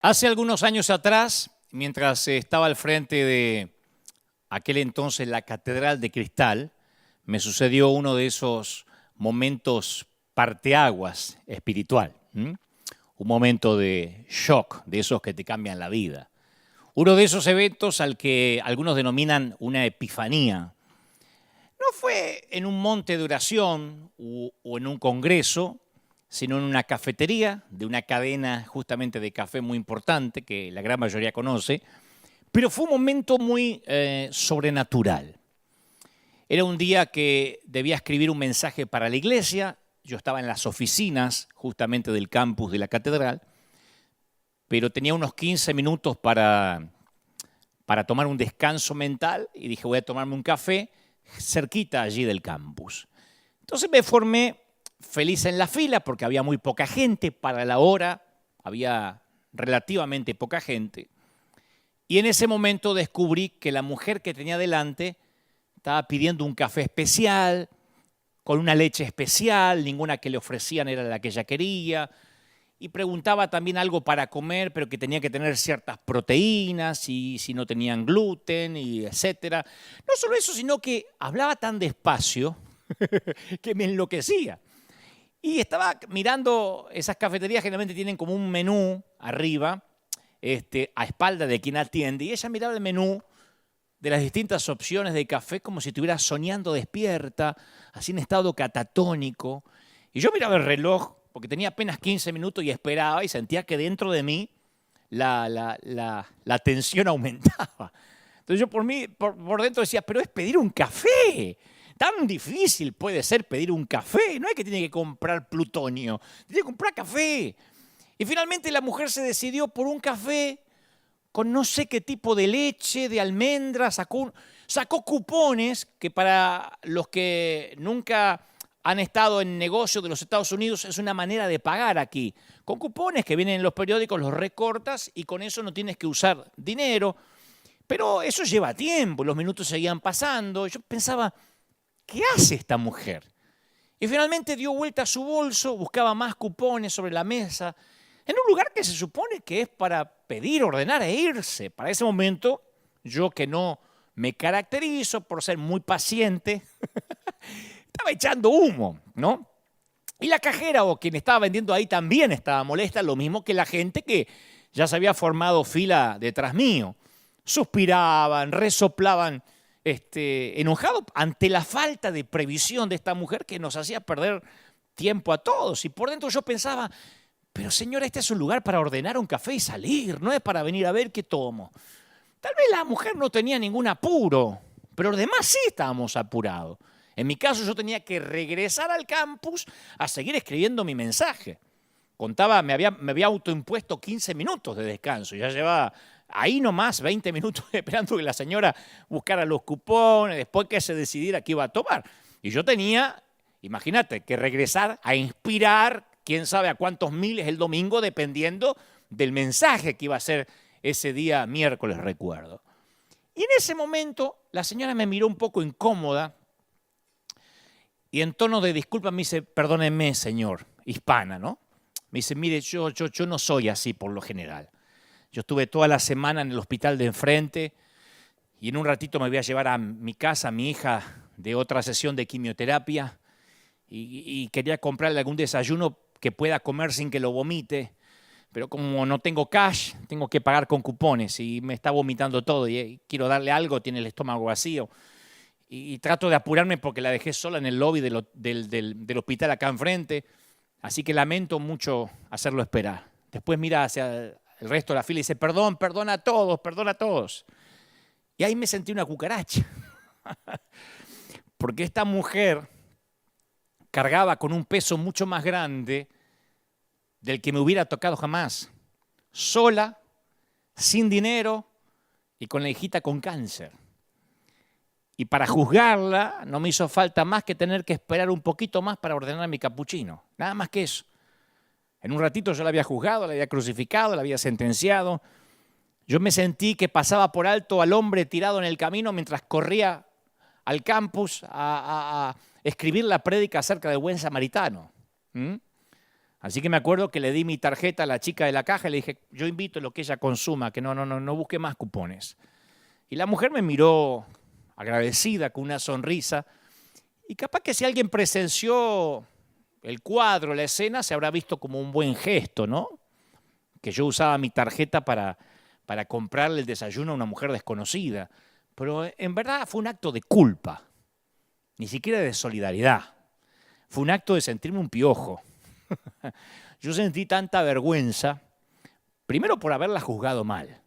Hace algunos años atrás, mientras estaba al frente de aquel entonces la Catedral de Cristal, me sucedió uno de esos momentos parteaguas espiritual. Un momento de shock, de esos que te cambian la vida. Uno de esos eventos al que algunos denominan una epifanía. No fue en un monte de oración o en un congreso, sino en una cafetería de una cadena justamente de café muy importante que la gran mayoría conoce, pero fue un momento muy sobrenatural. Era un día que debía escribir un mensaje para la iglesia, yo estaba en las oficinas justamente del campus de la catedral, pero tenía unos 15 minutos para tomar un descanso mental y dije voy a tomarme un café cerquita allí del campus. Entonces me formé feliz en la fila porque había muy poca gente, para la hora había relativamente poca gente. Y en ese momento descubrí que la mujer que tenía delante estaba pidiendo un café especial, con una leche especial, ninguna que le ofrecían era la que ella quería, y preguntaba también algo para comer, pero que tenía que tener ciertas proteínas, y si no tenían gluten, y etcétera. No solo eso, sino que hablaba tan despacio que me enloquecía. Y estaba mirando, esas cafeterías generalmente tienen como un menú arriba, a espalda de quien atiende, y ella miraba el menú de las distintas opciones de café como si estuviera soñando despierta, así en estado catatónico. Y yo miraba el reloj, porque tenía apenas 15 minutos y esperaba, y sentía que dentro de mí la tensión aumentaba. Entonces yo por dentro decía, pero es pedir un café. Tan difícil puede ser pedir un café. No es que tiene que comprar plutonio, tiene que comprar café. Y finalmente la mujer se decidió por un café con no sé qué tipo de leche, de almendra, sacó cupones que para los que nunca han estado en negocios de los Estados Unidos es una manera de pagar aquí. Con cupones que vienen en los periódicos, los recortas y con eso no tienes que usar dinero. Pero eso lleva tiempo, los minutos seguían pasando. Yo pensaba, ¿qué hace esta mujer? Y finalmente dio vuelta a su bolso, buscaba más cupones sobre la mesa, en un lugar que se supone que es para pedir, ordenar e irse. Para ese momento, yo que no me caracterizo por ser muy paciente, estaba echando humo, ¿no? Y la cajera o quien estaba vendiendo ahí también estaba molesta, lo mismo que la gente que ya se había formado fila detrás mío. Suspiraban, resoplaban, enojados ante la falta de previsión de esta mujer que nos hacía perder tiempo a todos. Y por dentro yo pensaba, pero señora, este es un lugar para ordenar un café y salir, no es para venir a ver qué tomo. Tal vez la mujer no tenía ningún apuro, pero los demás sí estábamos apurados. En mi caso yo tenía que regresar al campus a seguir escribiendo mi mensaje. Contaba, me había autoimpuesto 15 minutos de descanso, ya llevaba ahí nomás 20 minutos esperando que la señora buscara los cupones, después que se decidiera qué iba a tomar. Y yo tenía, imagínate, que regresar a inspirar, quién sabe a cuántos miles el domingo, dependiendo del mensaje que iba a ser ese día miércoles, recuerdo. Y en ese momento la señora me miró un poco incómoda y en tono de disculpa me dice, perdóneme, señor, hispana, ¿no? Me dice, mire, yo no soy así por lo general. Yo estuve toda la semana en el hospital de enfrente y en un ratito me voy a llevar a mi casa a mi hija de otra sesión de quimioterapia y quería comprarle algún desayuno que pueda comer sin que lo vomite, pero como no tengo cash, tengo que pagar con cupones y me está vomitando todo y quiero darle algo, tiene el estómago vacío. Y trato de apurarme porque la dejé sola en el lobby del hospital acá enfrente, así que lamento mucho hacerlo esperar. Después mira hacia el resto de la fila y dice, perdona a todos, perdona a todos. Y ahí me sentí una cucaracha, porque esta mujer cargaba con un peso mucho más grande del que me hubiera tocado jamás. Sola, sin dinero y con la hijita con cáncer. Y para juzgarla no me hizo falta más que tener que esperar un poquito más para ordenar mi capuchino. Nada más que eso. En un ratito yo la había juzgado, la había crucificado, la había sentenciado. Yo me sentí que pasaba por alto al hombre tirado en el camino mientras corría al campus a escribir la prédica acerca del buen samaritano. Así que me acuerdo que le di mi tarjeta a la chica de la caja y le dije, yo invito lo que ella consuma, que no busque más cupones. Y la mujer me miró agradecida, con una sonrisa. Y capaz que si alguien presenció el cuadro, la escena, se habrá visto como un buen gesto, ¿no? Que yo usaba mi tarjeta para comprarle el desayuno a una mujer desconocida. Pero en verdad fue un acto de culpa, ni siquiera de solidaridad. Fue un acto de sentirme un piojo. Yo sentí tanta vergüenza, primero por haberla juzgado mal.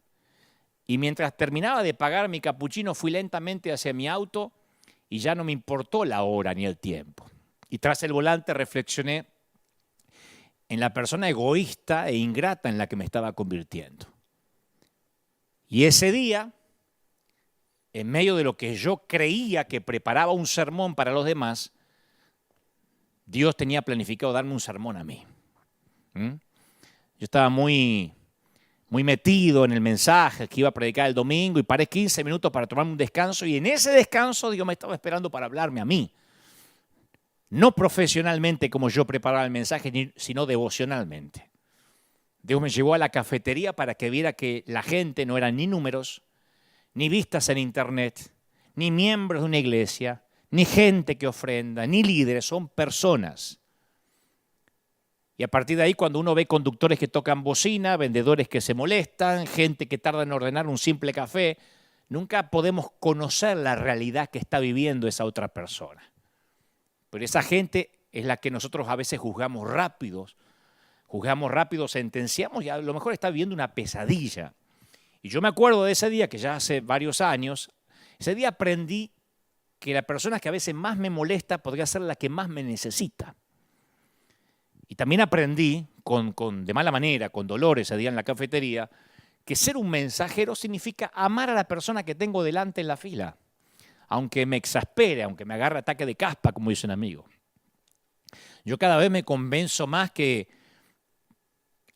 Y mientras terminaba de pagar mi capuchino, fui lentamente hacia mi auto y ya no me importó la hora ni el tiempo. Y tras el volante reflexioné en la persona egoísta e ingrata en la que me estaba convirtiendo. Y ese día, en medio de lo que yo creía que preparaba un sermón para los demás, Dios tenía planificado darme un sermón a mí. Yo estaba muy metido en el mensaje que iba a predicar el domingo y paré 15 minutos para tomarme un descanso y en ese descanso Dios me estaba esperando para hablarme a mí. No profesionalmente como yo preparaba el mensaje, sino devocionalmente. Dios me llevó a la cafetería para que viera que la gente no eran ni números, ni vistas en internet, ni miembros de una iglesia, ni gente que ofrenda, ni líderes, son personas. Y a partir de ahí, cuando uno ve conductores que tocan bocina, vendedores que se molestan, gente que tarda en ordenar un simple café, nunca podemos conocer la realidad que está viviendo esa otra persona. Pero esa gente es la que nosotros a veces juzgamos rápido, sentenciamos y a lo mejor está viviendo una pesadilla. Y yo me acuerdo de ese día, que ya hace varios años, ese día aprendí que la persona que a veces más me molesta podría ser la que más me necesita. Y también aprendí, de mala manera, con dolor ese día en la cafetería, que ser un mensajero significa amar a la persona que tengo delante en la fila, aunque me exaspere, aunque me agarre ataque de caspa, como dice un amigo. Yo cada vez me convenzo más que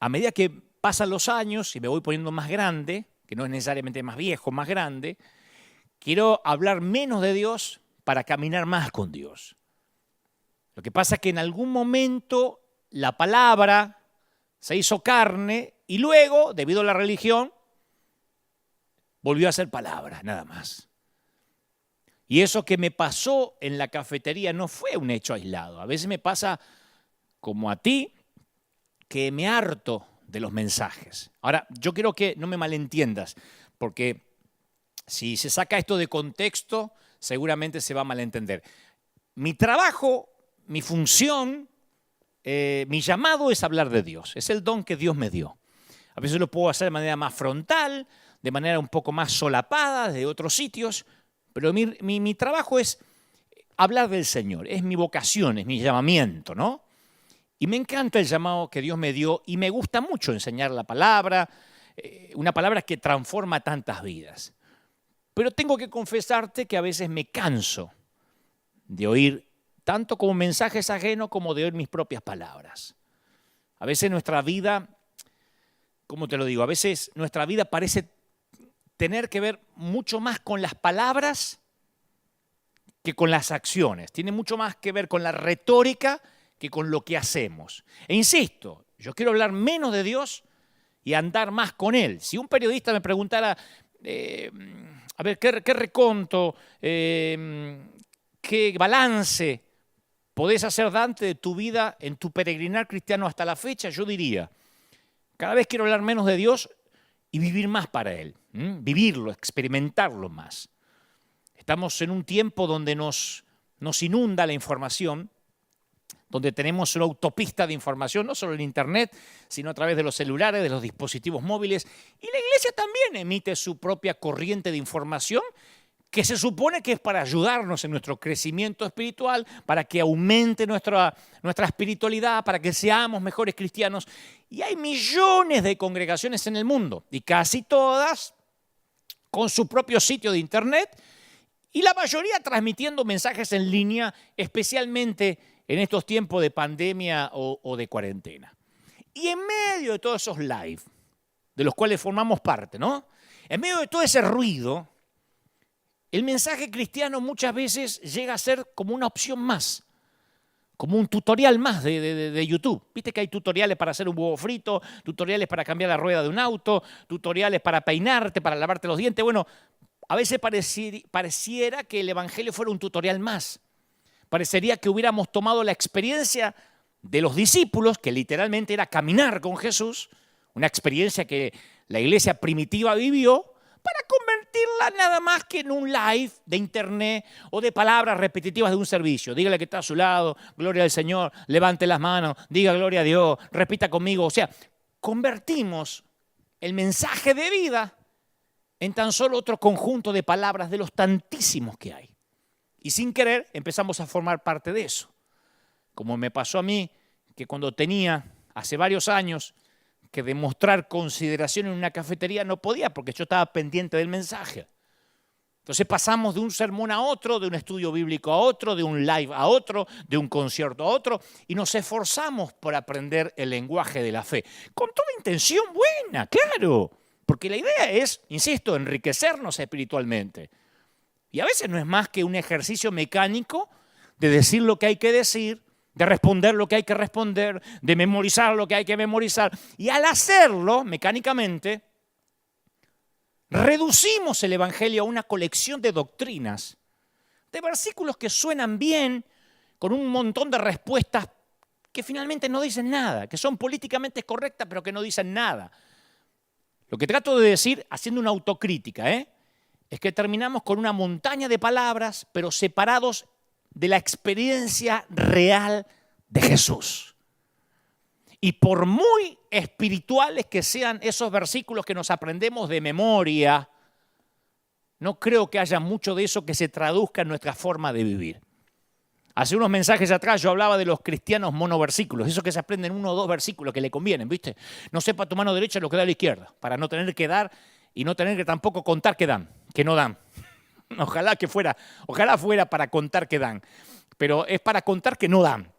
a medida que pasan los años y me voy poniendo más grande, que no es necesariamente más viejo, más grande, quiero hablar menos de Dios para caminar más con Dios. Lo que pasa es que en algún momento la palabra se hizo carne y luego, debido a la religión, volvió a ser palabra, nada más. Y eso que me pasó en la cafetería no fue un hecho aislado. A veces me pasa, como a ti, que me harto de los mensajes. Ahora, yo quiero que no me malentiendas, porque si se saca esto de contexto, seguramente se va a malentender. Mi trabajo, mi función, mi llamado es hablar de Dios. Es el don que Dios me dio. A veces lo puedo hacer de manera más frontal, de manera un poco más solapada, de otros sitios, pero mi trabajo es hablar del Señor. Es mi vocación, es mi llamamiento, ¿no? Y me encanta el llamado que Dios me dio y me gusta mucho enseñar la palabra, una palabra que transforma tantas vidas. Pero tengo que confesarte que a veces me canso de oír tanto como mensajes ajenos como de oír mis propias palabras. A veces nuestra vida, ¿cómo te lo digo? A veces nuestra vida parece tener que ver mucho más con las palabras que con las acciones. Tiene mucho más que ver con la retórica que con lo que hacemos. E insisto, yo quiero hablar menos de Dios y andar más con Él. Si un periodista me preguntara, a ver, ¿qué reconto, qué balance podés hacer, Dante, de tu vida en tu peregrinar cristiano hasta la fecha? Yo diría, cada vez quiero hablar menos de Dios y vivir más para Él, vivirlo, experimentarlo más. Estamos en un tiempo donde nos inunda la información, donde tenemos una autopista de información, no solo en Internet, sino a través de los celulares, de los dispositivos móviles. Y la iglesia también emite su propia corriente de información que se supone que es para ayudarnos en nuestro crecimiento espiritual, para que aumente nuestra espiritualidad, para que seamos mejores cristianos. Y hay millones de congregaciones en el mundo, y casi todas con su propio sitio de Internet, y la mayoría transmitiendo mensajes en línea, especialmente en estos tiempos de pandemia o de cuarentena. Y en medio de todos esos live, de los cuales formamos parte, ¿no? En medio de todo ese ruido, el mensaje cristiano muchas veces llega a ser como una opción más, como un tutorial más de YouTube. Viste que hay tutoriales para hacer un huevo frito, tutoriales para cambiar la rueda de un auto, tutoriales para peinarte, para lavarte los dientes. Bueno, a veces pareciera que el Evangelio fuera un tutorial más. Parecería que hubiéramos tomado la experiencia de los discípulos, que literalmente era caminar con Jesús, una experiencia que la iglesia primitiva vivió, para convertirla nada más que en un live de internet o de palabras repetitivas de un servicio. Dígale que está a su lado, gloria al Señor, levante las manos, diga gloria a Dios, repita conmigo. O sea, convertimos el mensaje de vida en tan solo otro conjunto de palabras de los tantísimos que hay. Y sin querer empezamos a formar parte de eso. Como me pasó a mí, que cuando tenía, hace varios años, que demostrar consideración en una cafetería no podía porque yo estaba pendiente del mensaje. Entonces pasamos de un sermón a otro, de un estudio bíblico a otro, de un live a otro, de un concierto a otro, y nos esforzamos por aprender el lenguaje de la fe. Con toda intención buena, claro, porque la idea es, insisto, enriquecernos espiritualmente. Y a veces no es más que un ejercicio mecánico de decir lo que hay que decir, de responder lo que hay que responder, de memorizar lo que hay que memorizar. Y al hacerlo, mecánicamente, reducimos el Evangelio a una colección de doctrinas, de versículos que suenan bien, con un montón de respuestas que finalmente no dicen nada, que son políticamente correctas, pero que no dicen nada. Lo que trato de decir, haciendo una autocrítica, es que terminamos con una montaña de palabras, pero separados de la experiencia real de Jesús. Y por muy espirituales que sean esos versículos que nos aprendemos de memoria, no creo que haya mucho de eso que se traduzca en nuestra forma de vivir. Hace unos mensajes atrás yo hablaba de los cristianos monoversículos, esos que se aprenden 1 o 2 versículos que le convienen, ¿viste? No sepa tu mano derecha lo que da a la izquierda, para no tener que dar y no tener que tampoco contar que dan, que no dan. Ojalá fuera para contar que dan, pero es para contar que no dan.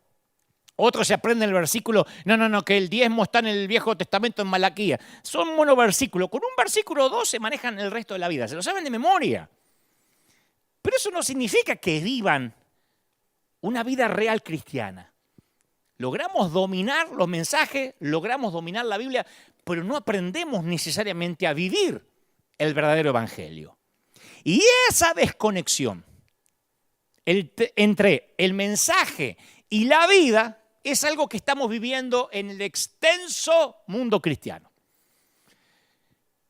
Otros se aprenden el versículo, no, que el diezmo está en el Viejo Testamento en Malaquías. Son monoversículos, con un versículo o 2 se manejan el resto de la vida, se lo saben de memoria. Pero eso no significa que vivan una vida real cristiana. Logramos dominar los mensajes, logramos dominar la Biblia, pero no aprendemos necesariamente a vivir el verdadero evangelio. Y esa desconexión entre el mensaje y la vida es algo que estamos viviendo en el extenso mundo cristiano.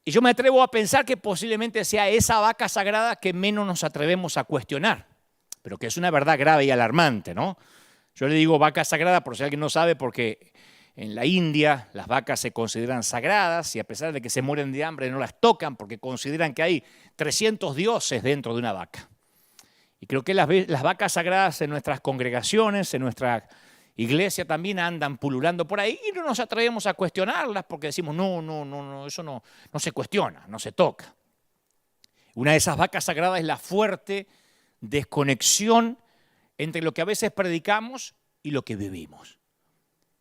Y yo me atrevo a pensar que posiblemente sea esa vaca sagrada que menos nos atrevemos a cuestionar, pero que es una verdad grave y alarmante, ¿no? Yo le digo vaca sagrada por si alguien no sabe, porque en la India las vacas se consideran sagradas y a pesar de que se mueren de hambre no las tocan porque consideran que hay 300 dioses dentro de una vaca. Y creo que las vacas sagradas en nuestras congregaciones, en nuestra iglesia también andan pululando por ahí y no nos atrevemos a cuestionarlas porque decimos no, eso no se cuestiona, no se toca. Una de esas vacas sagradas es la fuerte desconexión entre lo que a veces predicamos y lo que vivimos.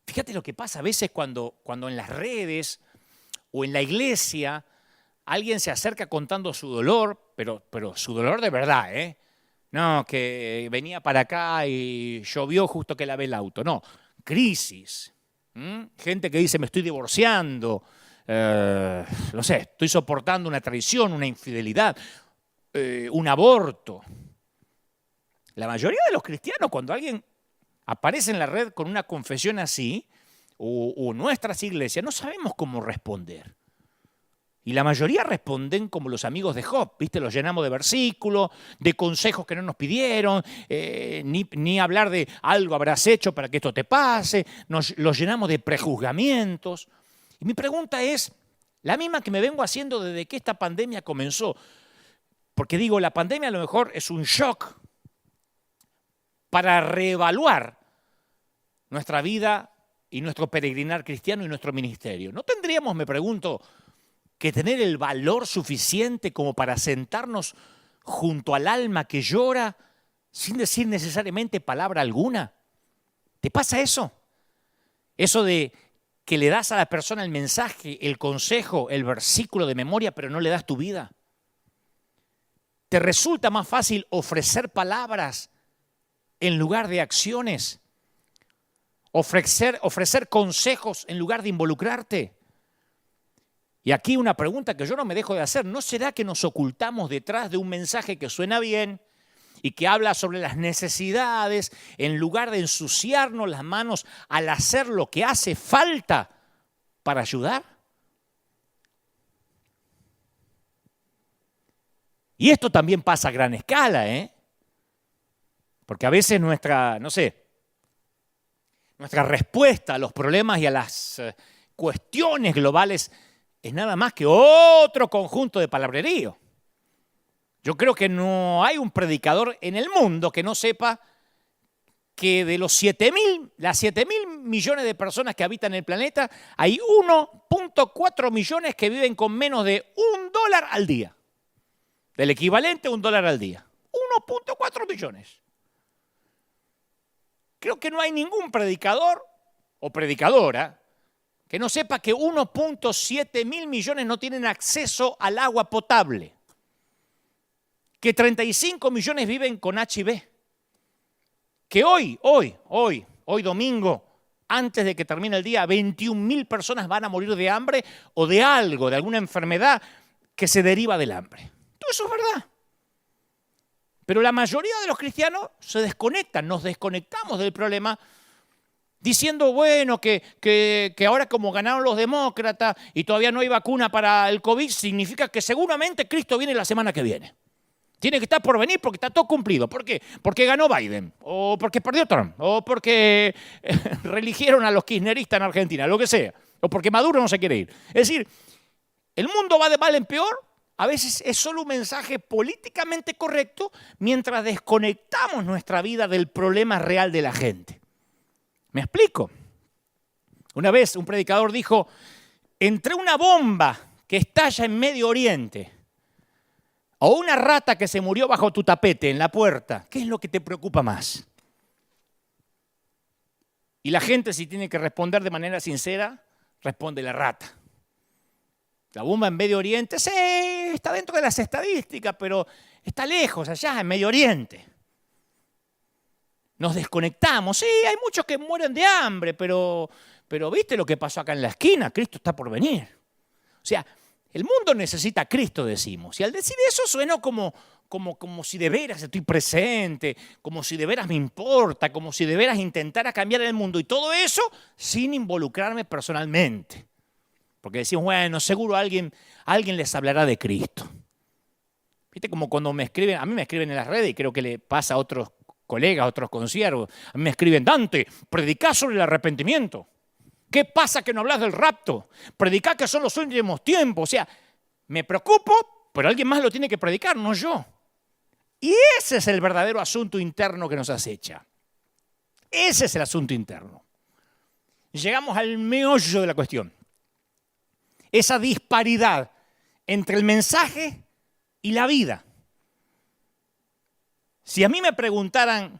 Fíjate lo que pasa a veces cuando en las redes o en la iglesia alguien se acerca contando su dolor, pero su dolor de verdad, No, que venía para acá y llovió justo que lavé el auto. No, crisis. Gente que dice me estoy divorciando, no sé, estoy soportando una traición, una infidelidad, un aborto. La mayoría de los cristianos, cuando alguien aparece en la red con una confesión así, o nuestras iglesias, no sabemos cómo responder. Y la mayoría responden como los amigos de Job, ¿viste? Los llenamos de versículos, de consejos que no nos pidieron, ni hablar de algo habrás hecho para que esto te pase, los llenamos de prejuzgamientos. Y mi pregunta es, la misma que me vengo haciendo desde que esta pandemia comenzó, porque digo, la pandemia a lo mejor es un shock para reevaluar nuestra vida y nuestro peregrinar cristiano y nuestro ministerio. ¿No tendríamos, me pregunto, que tener el valor suficiente como para sentarnos junto al alma que llora sin decir necesariamente palabra alguna? ¿Te pasa eso? Eso de que le das a la persona el mensaje, el consejo, el versículo de memoria, pero no le das tu vida. ¿Te resulta más fácil ofrecer palabras en lugar de acciones? ofrecer consejos en lugar de involucrarte. Y aquí una pregunta que yo no me dejo de hacer, ¿no será que nos ocultamos detrás de un mensaje que suena bien y que habla sobre las necesidades en lugar de ensuciarnos las manos al hacer lo que hace falta para ayudar? Y esto también pasa a gran escala, porque a veces nuestra respuesta a los problemas y a las cuestiones globales es nada más que otro conjunto de palabrerío. Yo creo que no hay un predicador en el mundo que no sepa que de las 7.000 millones de personas que habitan el planeta, hay 1.4 millones que viven con menos de $1 al día. Del equivalente a $1 al día. 1.4 millones. Creo que no hay ningún predicador o predicadora que no sepa que 1.7 mil millones no tienen acceso al agua potable, que 35 millones viven con HIV, que hoy domingo, antes de que termine el día, 21.000 personas van a morir de hambre o de algo, de alguna enfermedad que se deriva del hambre. Todo eso es verdad. Pero la mayoría de los cristianos se desconectan, nos desconectamos del problema diciendo, bueno, que ahora como ganaron los demócratas y todavía no hay vacuna para el COVID, significa que seguramente Cristo viene la semana que viene. Tiene que estar por venir porque está todo cumplido. ¿Por qué? Porque ganó Biden, o porque perdió Trump, o porque reeligieron a los kirchneristas en Argentina, lo que sea, o porque Maduro no se quiere ir. Es decir, el mundo va de mal en peor. A veces es solo un mensaje políticamente correcto mientras desconectamos nuestra vida del problema real de la gente. ¿Me explico? Una vez un predicador dijo, entre una bomba que estalla en Medio Oriente o una rata que se murió bajo tu tapete en la puerta, ¿qué es lo que te preocupa más? Y la gente, si tiene que responder de manera sincera, responde la rata. La bomba en Medio Oriente, sí, está dentro de las estadísticas, pero está lejos, allá en Medio Oriente. Nos desconectamos, sí, hay muchos que mueren de hambre, pero ¿viste lo que pasó acá en la esquina? Cristo está por venir. O sea, el mundo necesita a Cristo, decimos. Y al decir eso suena como si de veras estoy presente, como si de veras me importa, como si de veras intentara cambiar el mundo. Y todo eso sin involucrarme personalmente. Porque decimos, bueno, seguro alguien les hablará de Cristo. ¿Viste? Como cuando me escriben, a mí me escriben en las redes y creo que le pasa a otros colegas, a otros consiervos. A mí me escriben, Dante, predicá sobre el arrepentimiento. ¿Qué pasa que no hablas del rapto? Predicá que son los últimos tiempos. O sea, me preocupo, pero alguien más lo tiene que predicar, no yo. Y ese es el verdadero asunto interno que nos acecha. Ese es el asunto interno. Llegamos al meollo de la cuestión. Esa disparidad entre el mensaje y la vida. Si a mí me preguntaran,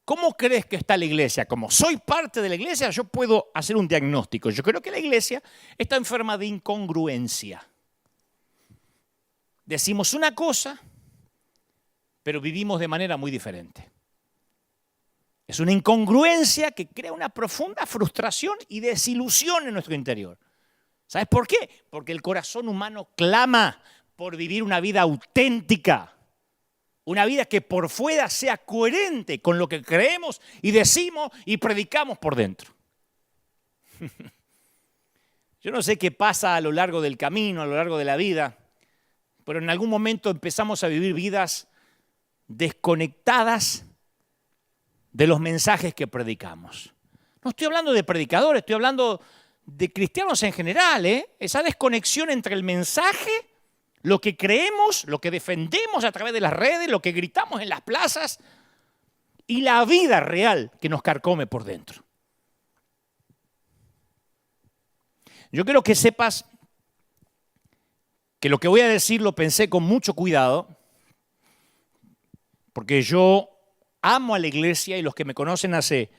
¿cómo crees que está la iglesia? Como soy parte de la iglesia, yo puedo hacer un diagnóstico. Yo creo que la iglesia está enferma de incongruencia. Decimos una cosa, pero vivimos de manera muy diferente. Es una incongruencia que crea una profunda frustración y desilusión en nuestro interior. ¿Sabes por qué? Porque el corazón humano clama por vivir una vida auténtica. Una vida que por fuera sea coherente con lo que creemos y decimos y predicamos por dentro. Yo no sé qué pasa a lo largo del camino, a lo largo de la vida, pero en algún momento empezamos a vivir vidas desconectadas de los mensajes que predicamos. No estoy hablando de predicadores, estoy hablando de cristianos en general, Esa desconexión entre el mensaje, lo que creemos, lo que defendemos a través de las redes, lo que gritamos en las plazas y la vida real que nos carcome por dentro. Yo quiero que sepas que lo que voy a decir lo pensé con mucho cuidado, porque yo amo a la iglesia y los que me conocen hace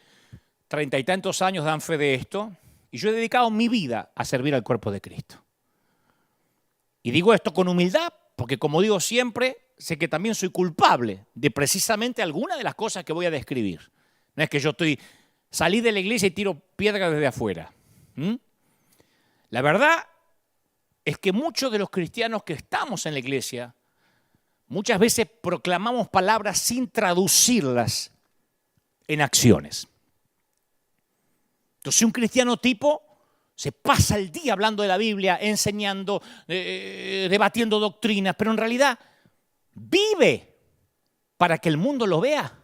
30 y tantos años dan fe de esto, y yo he dedicado mi vida a servir al cuerpo de Cristo. Y digo esto con humildad, porque como digo siempre, sé que también soy culpable de precisamente algunas de las cosas que voy a describir. No es que yo estoy salí de la iglesia y tiro piedras desde afuera. La verdad es que muchos de los cristianos que estamos en la iglesia muchas veces proclamamos palabras sin traducirlas en acciones. Entonces un cristiano tipo se pasa el día hablando de la Biblia, enseñando, debatiendo doctrinas, pero en realidad vive para que el mundo lo vea.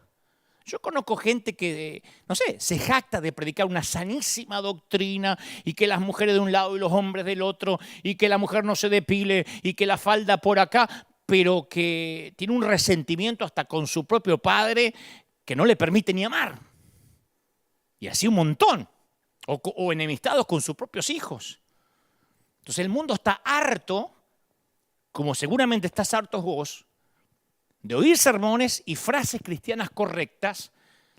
Yo conozco gente que, no sé, se jacta de predicar una sanísima doctrina y que las mujeres de un lado y los hombres del otro y que la mujer no se depile y que la falda por acá, pero que tiene un resentimiento hasta con su propio padre que no le permite ni amar. Y así un montón. O enemistados con sus propios hijos. Entonces el mundo está harto, como seguramente estás hartos vos, de oír sermones y frases cristianas correctas.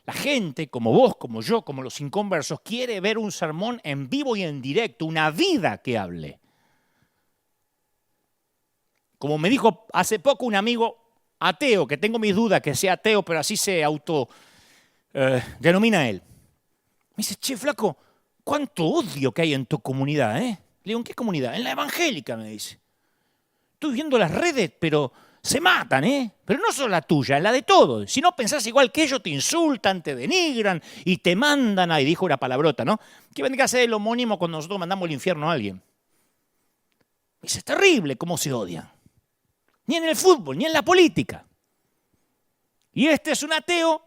La gente, como vos, como yo, como los inconversos, quiere ver un sermón en vivo y en directo, una vida que hable. Como me dijo hace poco un amigo ateo, que tengo mis dudas que sea ateo, pero así se denomina él. Me dice, che, flaco, ¿cuánto odio que hay en tu comunidad? Le digo, ¿en qué comunidad? En la evangélica, me dice. Estoy viendo las redes, pero se matan, Pero no solo la tuya, en la de todos. Si no pensás igual que ellos, te insultan, te denigran y te mandan, ahí dijo una palabrota, ¿no? Que vendría a ser el homónimo cuando nosotros mandamos al infierno a alguien. Me dice, es terrible cómo se odian. Ni en el fútbol, ni en la política. Y este es un ateo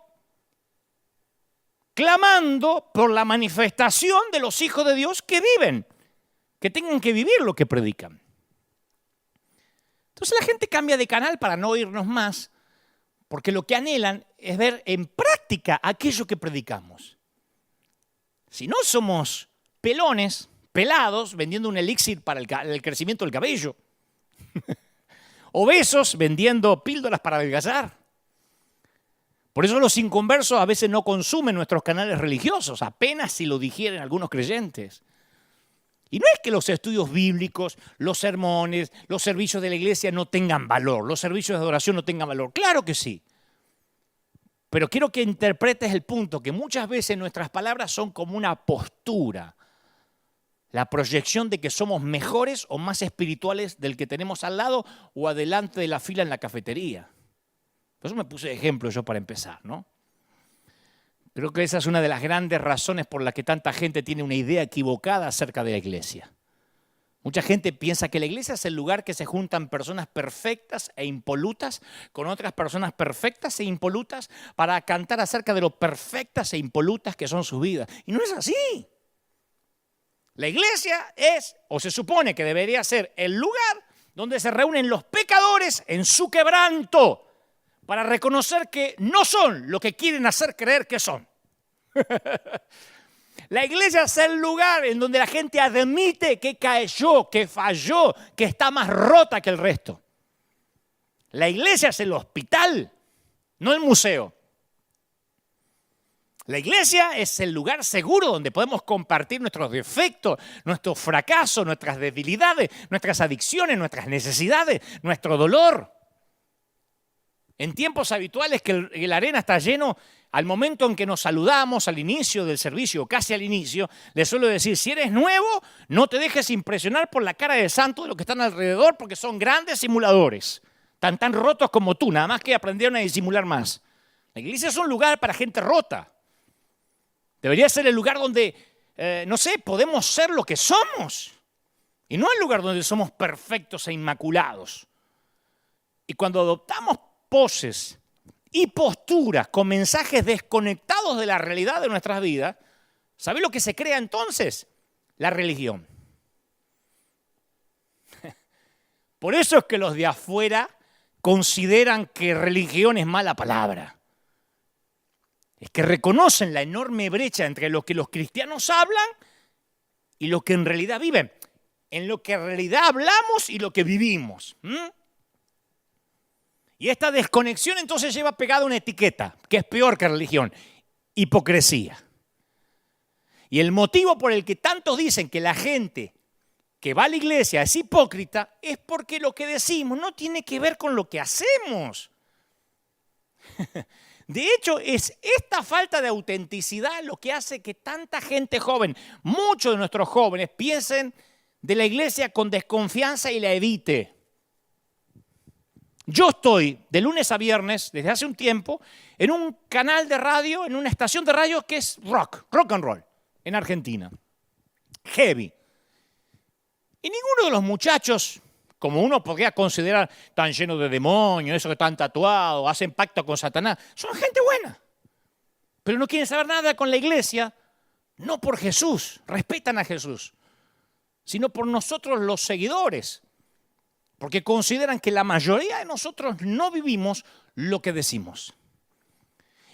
clamando por la manifestación de los hijos de Dios que viven, que tengan que vivir lo que predican. Entonces la gente cambia de canal para no oírnos más, porque lo que anhelan es ver en práctica aquello que predicamos. Si no somos pelones, pelados, vendiendo un elixir para el crecimiento del cabello, obesos vendiendo píldoras para adelgazar. Por eso los inconversos a veces no consumen nuestros canales religiosos, apenas si lo digieren algunos creyentes. Y no es que los estudios bíblicos, los sermones, los servicios de la iglesia no tengan valor, los servicios de adoración no tengan valor. Claro que sí. Pero quiero que interpretes el punto, que muchas veces nuestras palabras son como una postura, la proyección de que somos mejores o más espirituales del que tenemos al lado o adelante de la fila en la cafetería. Por eso me puse de ejemplo yo para empezar, ¿no? Creo que esa es una de las grandes razones por las que tanta gente tiene una idea equivocada acerca de la iglesia. Mucha gente piensa que la iglesia es el lugar que se juntan personas perfectas e impolutas con otras personas perfectas e impolutas para cantar acerca de lo perfectas e impolutas que son sus vidas. Y no es así. La iglesia es, o se supone que debería ser, el lugar donde se reúnen los pecadores en su quebranto, para reconocer que no son lo que quieren hacer creer que son. La iglesia es el lugar en donde la gente admite que cayó, que falló, que está más rota que el resto. La iglesia es el hospital, no el museo. La iglesia es el lugar seguro donde podemos compartir nuestros defectos, nuestros fracasos, nuestras debilidades, nuestras adicciones, nuestras necesidades, nuestro dolor. En tiempos habituales que la arena está lleno, al momento en que nos saludamos al inicio del servicio, o casi al inicio, les suelo decir, si eres nuevo, no te dejes impresionar por la cara de santo de los que están alrededor, porque son grandes simuladores, tan rotos como tú, nada más que aprendieron a disimular más. La iglesia es un lugar para gente rota. Debería ser el lugar donde, podemos ser lo que somos. Y no el lugar donde somos perfectos e inmaculados. Y cuando adoptamos poses y posturas con mensajes desconectados de la realidad de nuestras vidas, ¿sabés lo que se crea entonces? La religión. Por eso es que los de afuera consideran que religión es mala palabra. Es que reconocen la enorme brecha entre lo que los cristianos hablan y lo que en realidad viven. En lo que en realidad hablamos y lo que vivimos. Y esta desconexión entonces lleva pegada una etiqueta, que es peor que religión, hipocresía. Y el motivo por el que tantos dicen que la gente que va a la iglesia es hipócrita es porque lo que decimos no tiene que ver con lo que hacemos. De hecho, es esta falta de autenticidad lo que hace que tanta gente joven, muchos de nuestros jóvenes, piensen de la iglesia con desconfianza y la evite. Yo estoy de lunes a viernes, desde hace un tiempo, en un canal de radio, en una estación de radio que es rock and roll, en Argentina. Heavy. Y ninguno de los muchachos, como uno podría considerar, tan llenos de demonios, esos que están tatuados, hacen pacto con Satanás, son gente buena. Pero no quieren saber nada con la iglesia, no por Jesús, respetan a Jesús, sino por nosotros los seguidores. Porque consideran que la mayoría de nosotros no vivimos lo que decimos.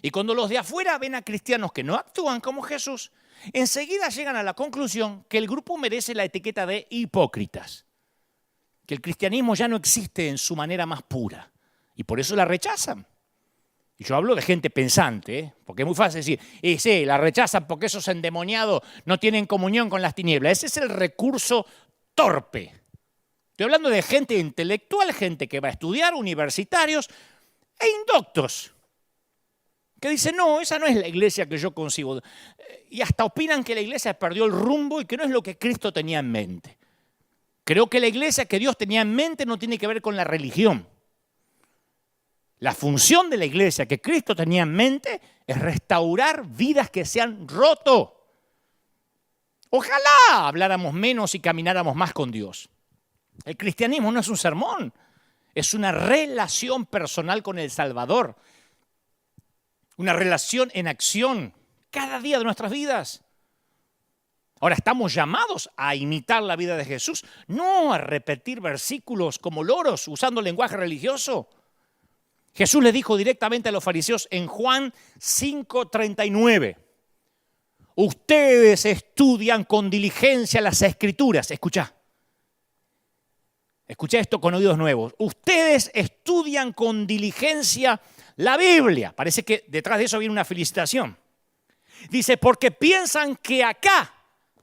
Y cuando los de afuera ven a cristianos que no actúan como Jesús, enseguida llegan a la conclusión que el grupo merece la etiqueta de hipócritas. Que el cristianismo ya no existe en su manera más pura. Y por eso la rechazan. Y yo hablo de gente pensante, porque es muy fácil decir, y sí, la rechazan porque esos endemoniados no tienen comunión con las tinieblas. Ese es el recurso torpe. Estoy hablando de gente intelectual, gente que va a estudiar, universitarios e indoctos, que dicen, no, esa no es la iglesia que yo concibo. Y hasta opinan que la iglesia perdió el rumbo y que no es lo que Cristo tenía en mente. Creo que la iglesia que Dios tenía en mente no tiene que ver con la religión. La función de la iglesia que Cristo tenía en mente es restaurar vidas que se han roto. Ojalá habláramos menos y camináramos más con Dios. El cristianismo no es un sermón, es una relación personal con el Salvador. Una relación en acción cada día de nuestras vidas. Ahora, ¿estamos llamados a imitar la vida de Jesús? No a repetir versículos como loros usando lenguaje religioso. Jesús le dijo directamente a los fariseos en Juan 5:39. Ustedes estudian con diligencia las Escrituras. Escuchá esto con oídos nuevos. Ustedes estudian con diligencia la Biblia. Parece que detrás de eso viene una felicitación. Dice, porque piensan que acá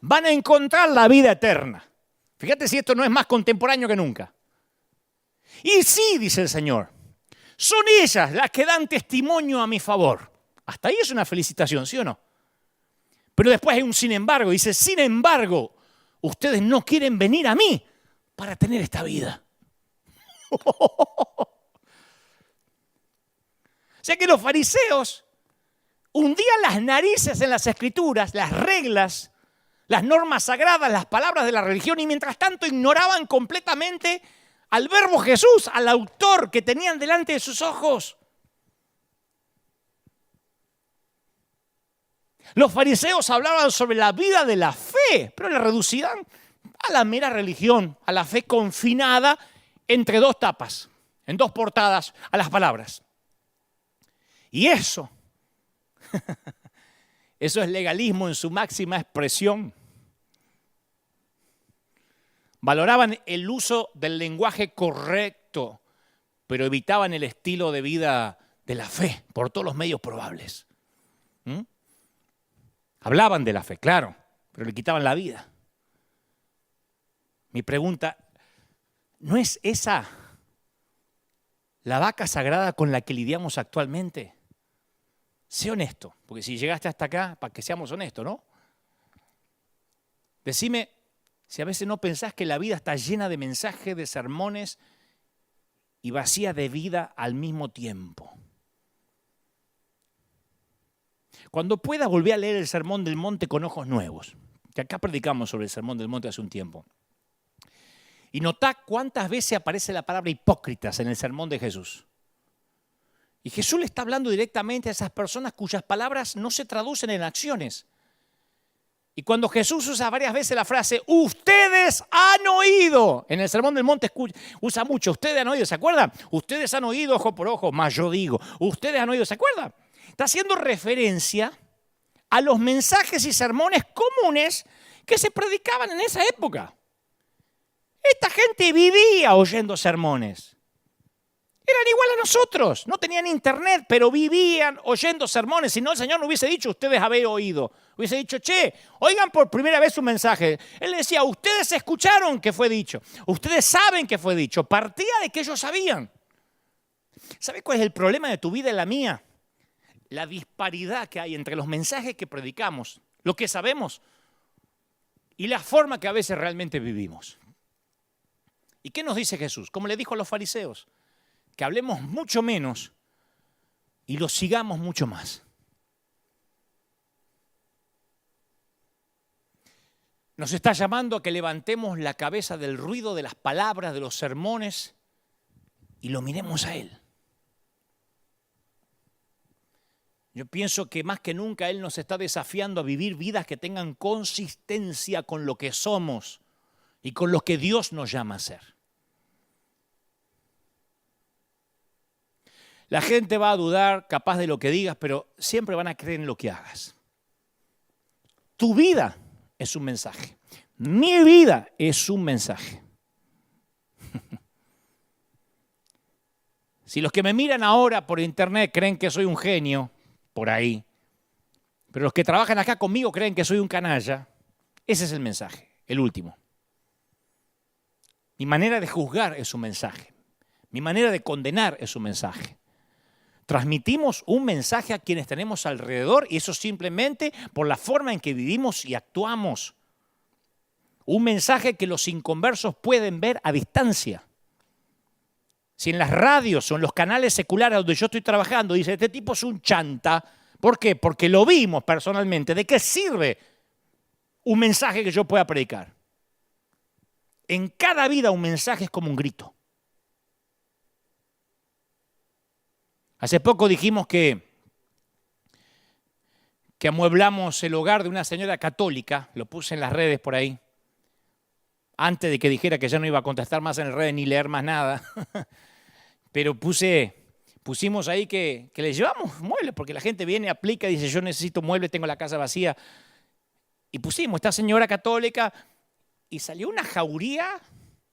van a encontrar la vida eterna. Fíjate si esto no es más contemporáneo que nunca. Y sí, dice el Señor, son ellas las que dan testimonio a mi favor. Hasta ahí es una felicitación, ¿sí o no? Pero después hay un sin embargo. Dice, sin embargo, ustedes no quieren venir a mí para tener esta vida. O sea que los fariseos hundían las narices en las Escrituras, las reglas, las normas sagradas, las palabras de la religión, y mientras tanto ignoraban completamente al verbo Jesús, al autor que tenían delante de sus ojos. Los fariseos hablaban sobre la vida de la fe, pero la reducían a la mera religión, a la fe confinada entre dos tapas, en dos portadas, a las palabras. Y eso es legalismo en su máxima expresión. Valoraban el uso del lenguaje correcto, pero evitaban el estilo de vida de la fe por todos los medios probables. Hablaban de la fe, claro, pero le quitaban la vida. Mi pregunta, ¿no es esa la vaca sagrada con la que lidiamos actualmente? Sé honesto, porque si llegaste hasta acá, para que seamos honestos, ¿no? Decime si a veces no pensás que la vida está llena de mensajes, de sermones y vacía de vida al mismo tiempo. Cuando pueda, volví a leer el Sermón del Monte con ojos nuevos, que acá predicamos sobre el Sermón del Monte hace un tiempo. Y notá cuántas veces aparece la palabra hipócritas en el sermón de Jesús. Y Jesús le está hablando directamente a esas personas cuyas palabras no se traducen en acciones. Y cuando Jesús usa varias veces la frase, ustedes han oído, en el Sermón del Monte usa mucho, ustedes han oído, ¿se acuerdan? Ustedes han oído ojo por ojo, más yo digo, ustedes han oído, ¿se acuerdan? Está haciendo referencia a los mensajes y sermones comunes que se predicaban en esa época. Esta gente vivía oyendo sermones. Eran igual a nosotros, no tenían internet, pero vivían oyendo sermones. Si no, el Señor no hubiese dicho, ustedes habéis oído. Hubiese dicho, che, oigan por primera vez un mensaje. Él decía, ustedes escucharon que fue dicho. Ustedes saben que fue dicho. Partía de que ellos sabían. ¿Sabes cuál es el problema de tu vida y la mía? la disparidad que hay entre los mensajes que predicamos, lo que sabemos y la forma que a veces realmente vivimos. ¿Y qué nos dice Jesús? Como le dijo a los fariseos, que hablemos mucho menos y lo sigamos mucho más. Nos está llamando a que levantemos la cabeza del ruido de las palabras, de los sermones, y lo miremos a Él. Yo pienso que más que nunca Él nos está desafiando a vivir vidas que tengan consistencia con lo que somos y con lo que Dios nos llama a ser. La gente va a dudar capaz de lo que digas, pero siempre van a creer en lo que hagas. Tu vida es un mensaje. Mi vida es un mensaje. Si los que me miran ahora por internet creen que soy un genio, por ahí, pero los que trabajan acá conmigo creen que soy un canalla, ese es el mensaje, el último. Mi manera de juzgar es un mensaje. Mi manera de condenar es un mensaje. Transmitimos un mensaje a quienes tenemos alrededor y eso simplemente por la forma en que vivimos y actuamos. Un mensaje que los inconversos pueden ver a distancia. Si en las radios o en los canales seculares donde yo estoy trabajando dice, este tipo es un chanta, ¿por qué? Porque lo vimos personalmente. ¿De qué sirve un mensaje que yo pueda predicar? En cada vida un mensaje es como un grito. Hace poco dijimos que amueblamos el hogar de una señora católica, lo puse en las redes por ahí, antes de que dijera que ya no iba a contestar más en las redes ni leer más nada, pero pusimos ahí que le llevamos muebles, porque la gente viene, aplica, dice yo necesito muebles, tengo la casa vacía, y pusimos esta señora católica y salió una jauría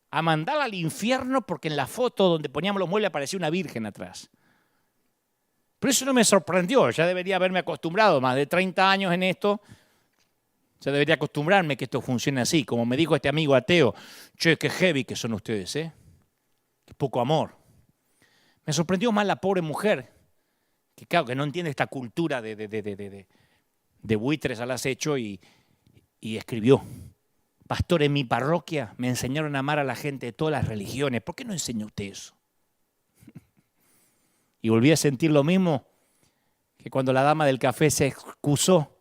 a mandarla al infierno porque en la foto donde poníamos los muebles aparecía una virgen atrás. Pero eso no me sorprendió, ya debería haberme acostumbrado, más de 30 años en esto, ya debería acostumbrarme que esto funcione así. Como me dijo este amigo ateo, che, qué heavy que son ustedes, qué poco amor. Me sorprendió más la pobre mujer, que claro, que no entiende esta cultura de buitres al acecho y escribió, pastor, en mi parroquia me enseñaron a amar a la gente de todas las religiones, ¿por qué no enseña usted eso? Y volví a sentir lo mismo que cuando la dama del café se excusó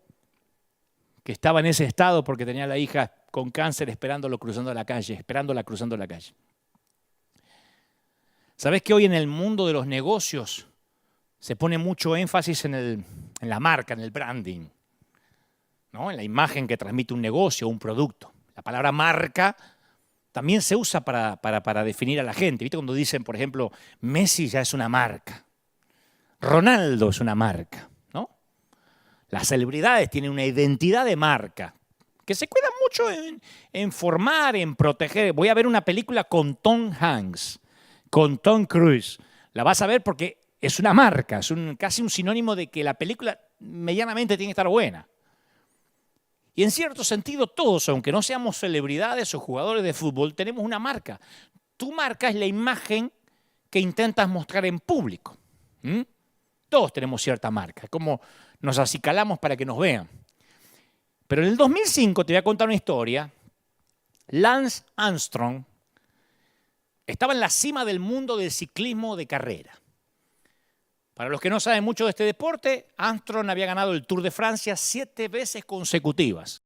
que estaba en ese estado porque tenía a la hija con cáncer esperándola cruzando la calle. ¿Sabés que hoy en el mundo de los negocios se pone mucho énfasis en la marca, en el branding, ¿no? En la imagen que transmite un negocio o un producto? La palabra marca también se usa para definir a la gente. ¿Viste cuando dicen, por ejemplo, Messi ya es una marca? Ronaldo es una marca, ¿no? Las celebridades tienen una identidad de marca que se cuidan mucho en formar, en proteger. Voy a ver una película con Tom Hanks, con Tom Cruise. La vas a ver porque es una marca, es casi un sinónimo de que la película medianamente tiene que estar buena. Y en cierto sentido todos, aunque no seamos celebridades o jugadores de fútbol, tenemos una marca. Tu marca es la imagen que intentas mostrar en público. Todos tenemos cierta marca, como nos acicalamos para que nos vean. Pero en el 2005, te voy a contar una historia, Lance Armstrong estaba en la cima del mundo del ciclismo de carrera. Para los que no saben mucho de este deporte, Armstrong había ganado el Tour de Francia 7 veces consecutivas.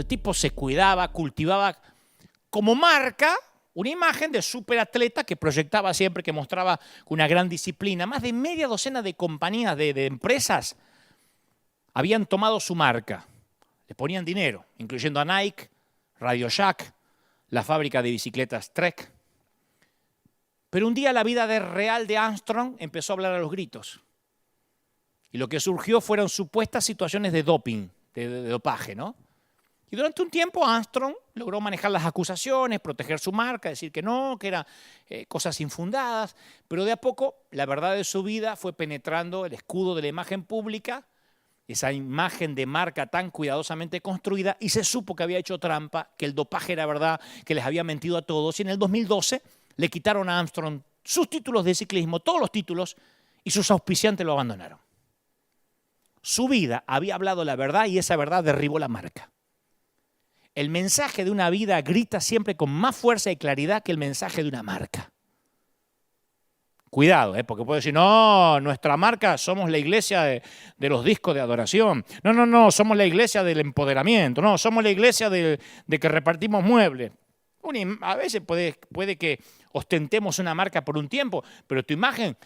El tipo se cuidaba, cultivaba como marca una imagen de superatleta que proyectaba siempre, que mostraba una gran disciplina. Más de media docena de compañías, de empresas, habían tomado su marca. Le ponían dinero, incluyendo a Nike, Radio Shack, la fábrica de bicicletas Trek. Pero un día la vida real de Armstrong empezó a hablar a los gritos. Y lo que surgió fueron supuestas situaciones de doping, de dopaje, ¿no? Y durante un tiempo Armstrong logró manejar las acusaciones, proteger su marca, decir que no, que eran cosas infundadas, pero de a poco la verdad de su vida fue penetrando el escudo de la imagen pública, esa imagen de marca tan cuidadosamente construida, y se supo que había hecho trampa, que el dopaje era verdad, que les había mentido a todos, y en el 2012 le quitaron a Armstrong sus títulos de ciclismo, todos los títulos, y sus auspiciantes lo abandonaron. Su vida había hablado la verdad y esa verdad derribó la marca. El mensaje de una vida grita siempre con más fuerza y claridad que el mensaje de una marca. Cuidado, porque puedo decir, no, nuestra marca somos la iglesia de los discos de adoración. No, somos la iglesia del empoderamiento. No, somos la iglesia de que repartimos muebles. A veces puede que ostentemos una marca por un tiempo, pero tu imagen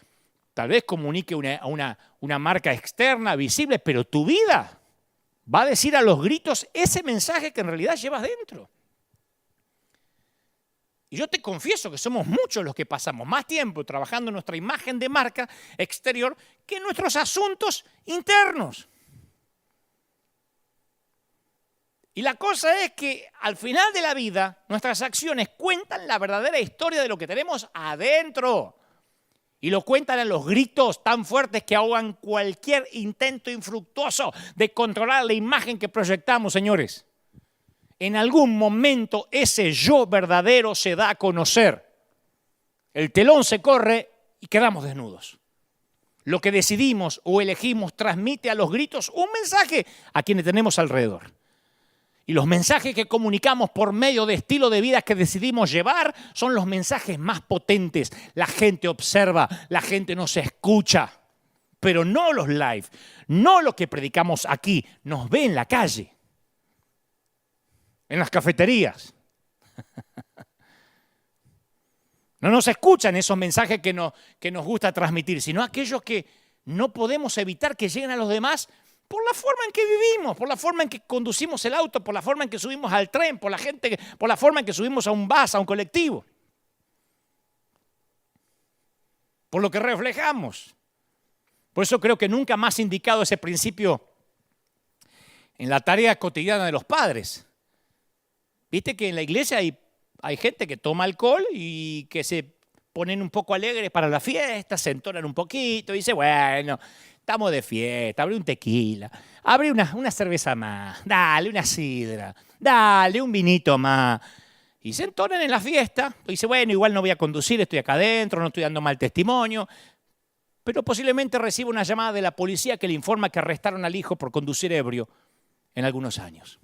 tal vez comunique una marca externa, visible, pero tu vida va a decir a los gritos ese mensaje que en realidad llevas dentro. Y yo te confieso que somos muchos los que pasamos más tiempo trabajando en nuestra imagen de marca exterior que en nuestros asuntos internos. Y la cosa es que al final de la vida, nuestras acciones cuentan la verdadera historia de lo que tenemos adentro. Y lo cuentan en los gritos tan fuertes que ahogan cualquier intento infructuoso de controlar la imagen que proyectamos, señores. En algún momento ese yo verdadero se da a conocer. El telón se corre y quedamos desnudos. Lo que decidimos o elegimos transmite a los gritos un mensaje a quienes tenemos alrededor. Y los mensajes que comunicamos por medio de estilo de vida que decidimos llevar son los mensajes más potentes. La gente observa, la gente nos escucha, pero no los live, no lo que predicamos aquí, nos ve en la calle, en las cafeterías. No nos escuchan esos mensajes que nos gusta transmitir, sino aquellos que no podemos evitar que lleguen a los demás por la forma en que vivimos, por la forma en que conducimos el auto, por la forma en que subimos al tren, por la forma en que subimos a un bus, a un colectivo. Por lo que reflejamos. Por eso creo que nunca más indicado ese principio en la tarea cotidiana de los padres. Viste que en la iglesia hay gente que toma alcohol y que se ponen un poco alegres para la fiesta, se entonan un poquito y dice, bueno, estamos de fiesta, abre un tequila, abre una cerveza más, dale una sidra, dale un vinito más. Y se entonan en la fiesta, y dice, bueno, igual no voy a conducir, estoy acá adentro, no estoy dando mal testimonio. Pero posiblemente reciba una llamada de la policía que le informa que arrestaron al hijo por conducir ebrio en algunos años.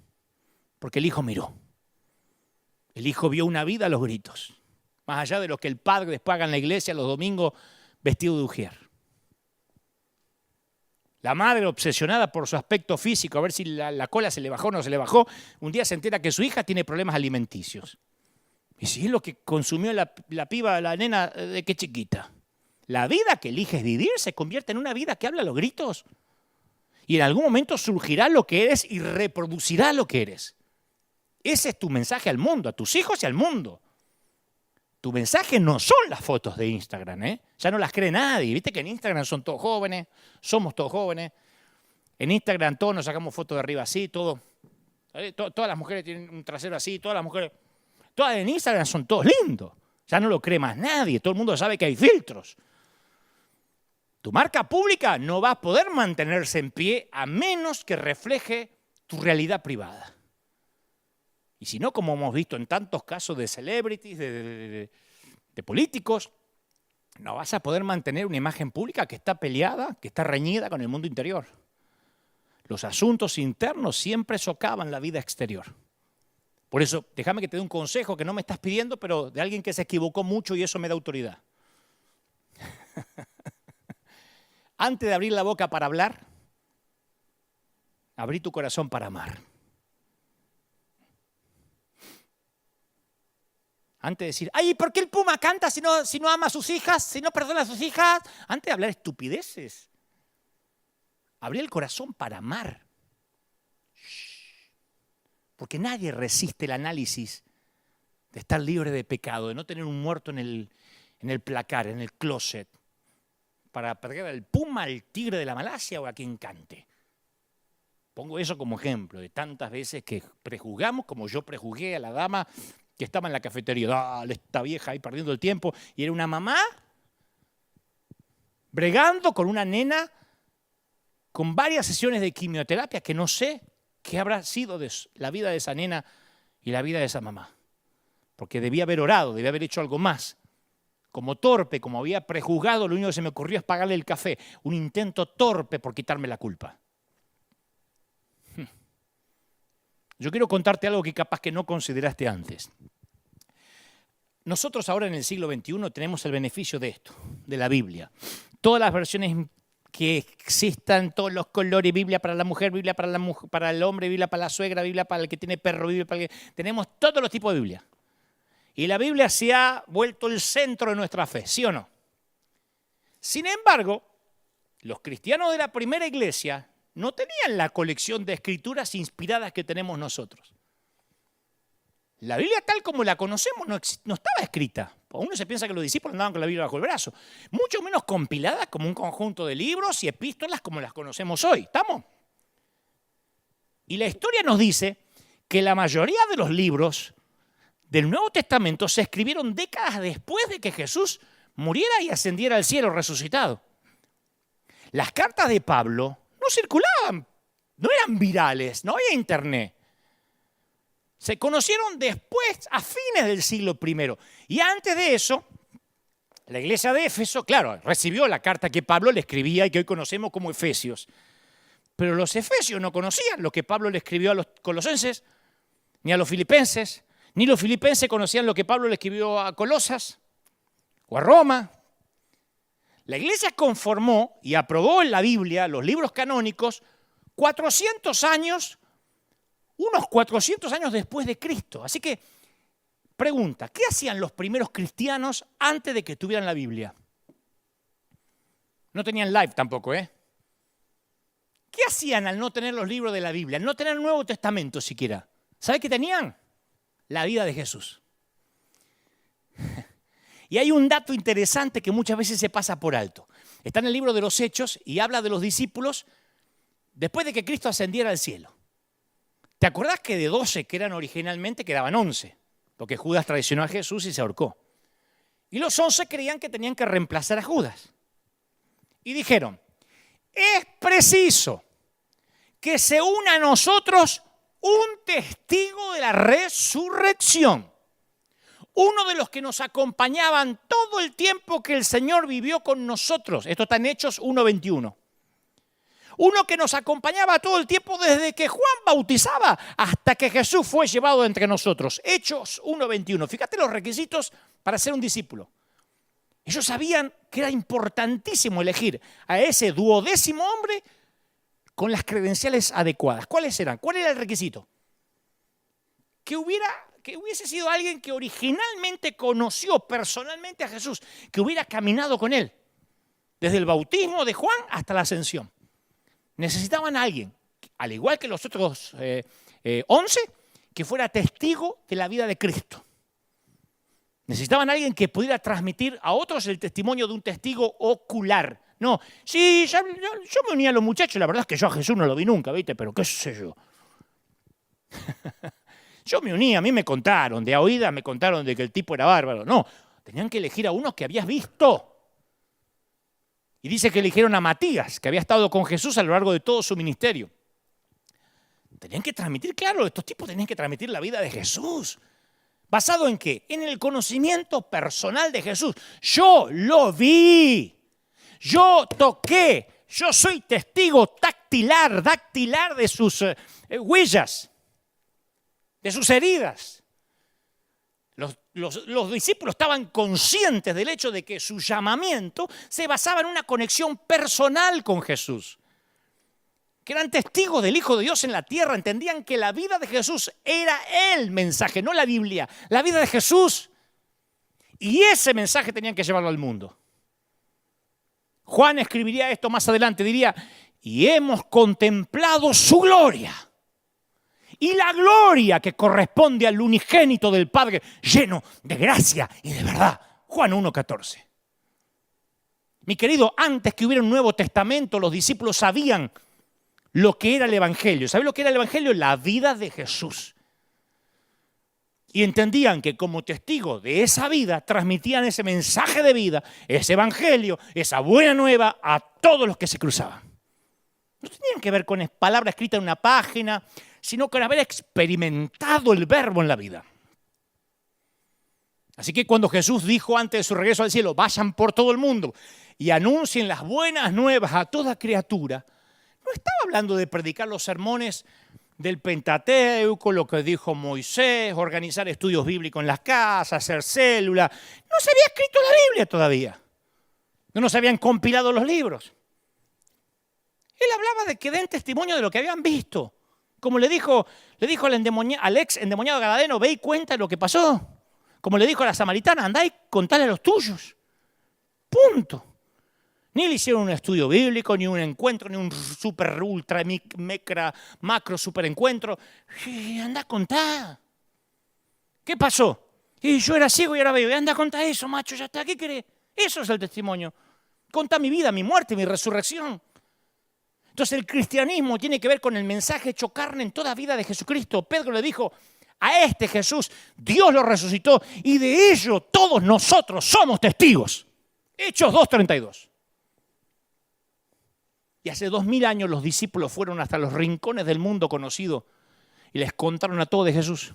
Porque el hijo miró. El hijo vio una vida a los gritos. Más allá de lo que el padre después haga en la iglesia los domingos vestido de ujier. La madre, obsesionada por su aspecto físico, a ver si la cola se le bajó o no se le bajó, un día se entera que su hija tiene problemas alimenticios. Y si es lo que consumió la piba, la nena, de qué chiquita. La vida que eliges vivir se convierte en una vida que habla a los gritos. Y en algún momento surgirá lo que eres y reproducirá lo que eres. Ese es tu mensaje al mundo, a tus hijos y al mundo. Tu mensaje no son las fotos de Instagram, ¿eh? Ya no las cree nadie. Viste que en Instagram son todos jóvenes, somos todos jóvenes. En Instagram todos nos sacamos fotos de arriba así, todo. Todas las mujeres tienen un trasero así, todas en Instagram son todos lindos. Ya no lo cree más nadie, todo el mundo sabe que hay filtros. Tu marca pública no va a poder mantenerse en pie a menos que refleje tu realidad privada. Y si no, como hemos visto en tantos casos de celebrities, de políticos, no vas a poder mantener una imagen pública que está peleada, que está reñida con el mundo interior. Los asuntos internos siempre socavan la vida exterior. Por eso, déjame que te dé un consejo que no me estás pidiendo, pero de alguien que se equivocó mucho y eso me da autoridad. Antes de abrir la boca para hablar, abrí tu corazón para amar. Antes de decir, ay, ¿por qué el puma canta si no ama a sus hijas, si no perdona a sus hijas? Antes de hablar estupideces, abrí el corazón para amar. Porque nadie resiste el análisis de estar libre de pecado, de no tener un muerto en el placar, en el closet, para perder al puma, al tigre de la Malasia o a quien cante. Pongo eso como ejemplo de tantas veces que prejuzgamos, como yo prejuzgué a la dama que estaba en la cafetería. Dale, esta vieja ahí perdiendo el tiempo. Y era una mamá bregando con una nena con varias sesiones de quimioterapia que no sé qué habrá sido de la vida de esa nena y la vida de esa mamá. Porque debía haber orado, debía haber hecho algo más. Como torpe, como había prejuzgado, lo único que se me ocurrió es pagarle el café. Un intento torpe por quitarme la culpa. Yo quiero contarte algo que capaz que no consideraste antes. Nosotros ahora en el siglo XXI tenemos el beneficio de esto, de la Biblia. Todas las versiones que existan, todos los colores, Biblia para la mujer, Biblia para el hombre, Biblia para la suegra, Biblia para el que tiene perro, Biblia para el que... Tenemos todos los tipos de Biblia. Y la Biblia se ha vuelto el centro de nuestra fe, ¿sí o no? Sin embargo, los cristianos de la primera iglesia no tenían la colección de escrituras inspiradas que tenemos nosotros. La Biblia tal como la conocemos no estaba escrita. Uno se piensa que los discípulos andaban con la Biblia bajo el brazo. Mucho menos compilada como un conjunto de libros y epístolas como las conocemos hoy. ¿Estamos? Y la historia nos dice que la mayoría de los libros del Nuevo Testamento se escribieron décadas después de que Jesús muriera y ascendiera al cielo resucitado. Las cartas de Pablo no circulaban, no eran virales, no había internet. Se conocieron después, a fines del siglo I. Y antes de eso, la iglesia de Éfeso, claro, recibió la carta que Pablo le escribía y que hoy conocemos como Efesios. Pero los efesios no conocían lo que Pablo le escribió a los colosenses, ni a los filipenses, ni los filipenses conocían lo que Pablo le escribió a Colosas o a Roma. La iglesia conformó y aprobó en la Biblia, los libros canónicos, unos 400 años después de Cristo. Así que, pregunta, ¿qué hacían los primeros cristianos antes de que tuvieran la Biblia? No tenían live tampoco, ¿eh? ¿Qué hacían al no tener los libros de la Biblia? Al no tener el Nuevo Testamento siquiera. ¿Sabe qué tenían? La vida de Jesús. Y hay un dato interesante que muchas veces se pasa por alto. Está en el libro de los Hechos y habla de los discípulos después de que Cristo ascendiera al cielo. ¿Te acordás que de 12 que eran originalmente quedaban 11? Porque Judas traicionó a Jesús y se ahorcó. Y los 11 creían que tenían que reemplazar a Judas. Y dijeron, es preciso que se una a nosotros un testigo de la resurrección. Uno de los que nos acompañaban todo el tiempo que el Señor vivió con nosotros. Esto está en Hechos 1:21. Uno que nos acompañaba todo el tiempo desde que Juan bautizaba hasta que Jesús fue llevado entre nosotros. Hechos 1:21. Fíjate los requisitos para ser un discípulo. Ellos sabían que era importantísimo elegir a ese 12º hombre con las credenciales adecuadas. ¿Cuáles eran? ¿Cuál era el requisito? Que hubiese sido alguien que originalmente conoció personalmente a Jesús, que hubiera caminado con él, desde el bautismo de Juan hasta la ascensión. Necesitaban a alguien, al igual que los otros 11, que fuera testigo de la vida de Cristo. Necesitaban a alguien que pudiera transmitir a otros el testimonio de un testigo ocular. No, sí, yo me unía a los muchachos, la verdad es que yo a Jesús no lo vi nunca, ¿viste? Pero qué sé yo. Yo me uní, a mí me contaron, de a oídas me contaron de que el tipo era bárbaro. No, tenían que elegir a unos que habías visto. Y dice que eligieron a Matías, que había estado con Jesús a lo largo de todo su ministerio. Tenían que transmitir, claro, estos tipos tenían que transmitir la vida de Jesús. ¿Basado en qué? En el conocimiento personal de Jesús. Yo lo vi, yo toqué, yo soy testigo dactilar de sus huellas, de sus heridas. Los discípulos estaban conscientes del hecho de que su llamamiento se basaba en una conexión personal con Jesús. Que eran testigos del Hijo de Dios en la tierra, entendían que la vida de Jesús era el mensaje, no la Biblia. La vida de Jesús Y ese mensaje tenían que llevarlo al mundo. Juan escribiría esto más adelante, diría, y hemos contemplado su gloria. Y la gloria que corresponde al unigénito del Padre, lleno de gracia y de verdad. Juan 1:14. Mi querido, antes que hubiera un Nuevo Testamento, los discípulos sabían lo que era el Evangelio. ¿Saben lo que era el Evangelio? La vida de Jesús. Y entendían que como testigos de esa vida, transmitían ese mensaje de vida, ese Evangelio, esa buena nueva a todos los que se cruzaban. No tenían que ver con palabras escritas en una página, sino con haber experimentado el verbo en la vida. Así que cuando Jesús dijo antes de su regreso al cielo, vayan por todo el mundo y anuncien las buenas nuevas a toda criatura, no estaba hablando de predicar los sermones del Pentateuco, lo que dijo Moisés, organizar estudios bíblicos en las casas, hacer células. No se había escrito la Biblia todavía. No se habían compilado los libros. Él hablaba de que den testimonio de lo que habían visto. Como le dijo al ex endemoniado gadareno, ve y cuenta lo que pasó. Como le dijo a la samaritana, andá y contale a los tuyos. Punto. Ni le hicieron un estudio bíblico, ni un encuentro, ni un super, ultra, macro, super encuentro. Anda a contar. ¿Qué pasó? Y yo era ciego y ahora veo. Anda a contar eso, macho, ya está. ¿Qué querés? Eso es el testimonio. Contá mi vida, mi muerte, mi resurrección. Entonces el cristianismo tiene que ver con el mensaje hecho carne en toda vida de Jesucristo. Pedro le dijo, a este Jesús Dios lo resucitó y de ello todos nosotros somos testigos. Hechos 2:32. Y hace 2000 años los discípulos fueron hasta los rincones del mundo conocido y les contaron a todos de Jesús.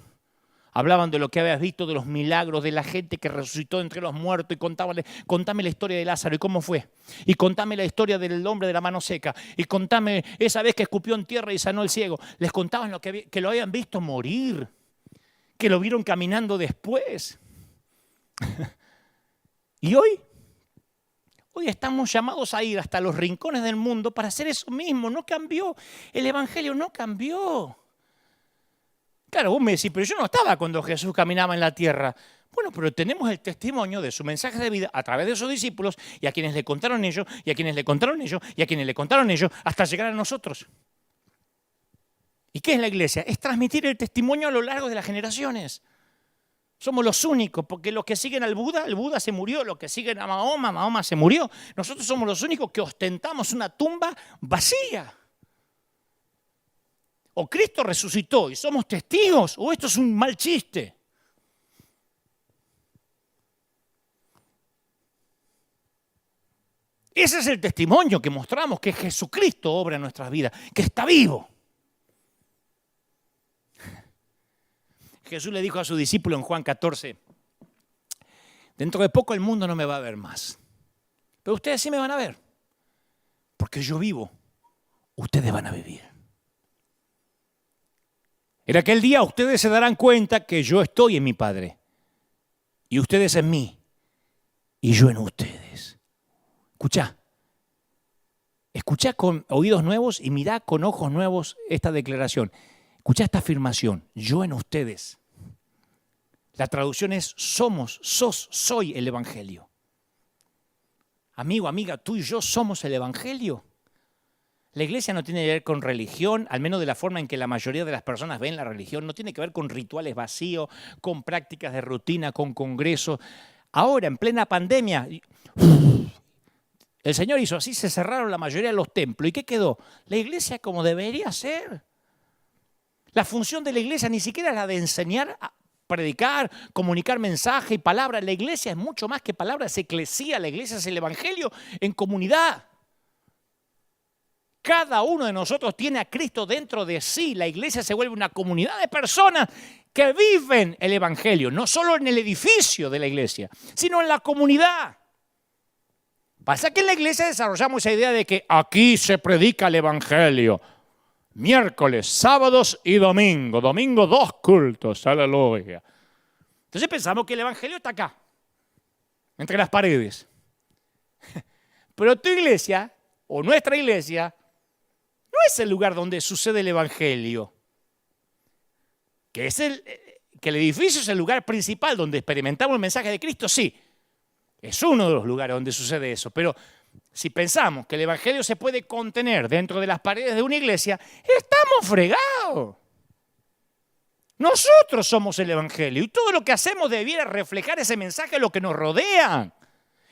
Hablaban de lo que habías visto, de los milagros, de la gente que resucitó entre los muertos y contame la historia de Lázaro y cómo fue. Y contame la historia del hombre de la mano seca. Y contame esa vez que escupió en tierra y sanó el ciego. Les contaban que lo habían visto morir, que lo vieron caminando después. Y hoy estamos llamados a ir hasta los rincones del mundo para hacer eso mismo. No cambió. El Evangelio no cambió. Claro, vos me decís, pero yo no estaba cuando Jesús caminaba en la tierra. Bueno, pero tenemos el testimonio de su mensaje de vida a través de sus discípulos y a quienes le contaron ellos, y a quienes le contaron ellos, y a quienes le contaron ellos, hasta llegar a nosotros. ¿Y qué es la iglesia? Es transmitir el testimonio a lo largo de las generaciones. Somos los únicos, porque los que siguen al Buda, el Buda se murió. Los que siguen a Mahoma, Mahoma se murió. Nosotros somos los únicos que ostentamos una tumba vacía. O Cristo resucitó y somos testigos, o esto es un mal chiste. Ese es el testimonio que mostramos, que Jesucristo obra en nuestras vidas, que está vivo. Jesús le dijo a su discípulo en Juan 14, dentro de poco el mundo no me va a ver más, pero ustedes sí me van a ver, porque yo vivo, ustedes van a vivir. En aquel día ustedes se darán cuenta que yo estoy en mi Padre, y ustedes en mí, y yo en ustedes. Escuchá con oídos nuevos y mirá con ojos nuevos esta declaración. Escuchá esta afirmación, yo en ustedes. La traducción es somos, soy el Evangelio. Amigo, amiga, tú y yo somos el Evangelio. La iglesia no tiene que ver con religión, al menos de la forma en que la mayoría de las personas ven la religión. No tiene que ver con rituales vacíos, con prácticas de rutina, con congresos. Ahora, en plena pandemia, el Señor hizo así, se cerraron la mayoría de los templos. ¿Y qué quedó? La iglesia como debería ser. La función de la iglesia ni siquiera es la de enseñar, a predicar, comunicar mensaje y palabra. La iglesia es mucho más que palabra, es eclesía. La iglesia es el Evangelio en comunidad. Cada uno de nosotros tiene a Cristo dentro de sí. La iglesia se vuelve una comunidad de personas que viven el Evangelio, no solo en el edificio de la iglesia, sino en la comunidad. Pasa que en la iglesia desarrollamos esa idea de que aquí se predica el Evangelio. Miércoles, sábados y domingo. Domingo 2 cultos, aleluya. Entonces pensamos que el Evangelio está acá, entre las paredes. Pero tu iglesia, o nuestra iglesia, no es el lugar donde sucede el Evangelio, que que el edificio es el lugar principal donde experimentamos el mensaje de Cristo, sí. Es uno de los lugares donde sucede eso. Pero si pensamos que el evangelio se puede contener dentro de las paredes de una iglesia, estamos fregados. Nosotros somos el evangelio y todo lo que hacemos debiera reflejar ese mensaje a lo que nos rodea.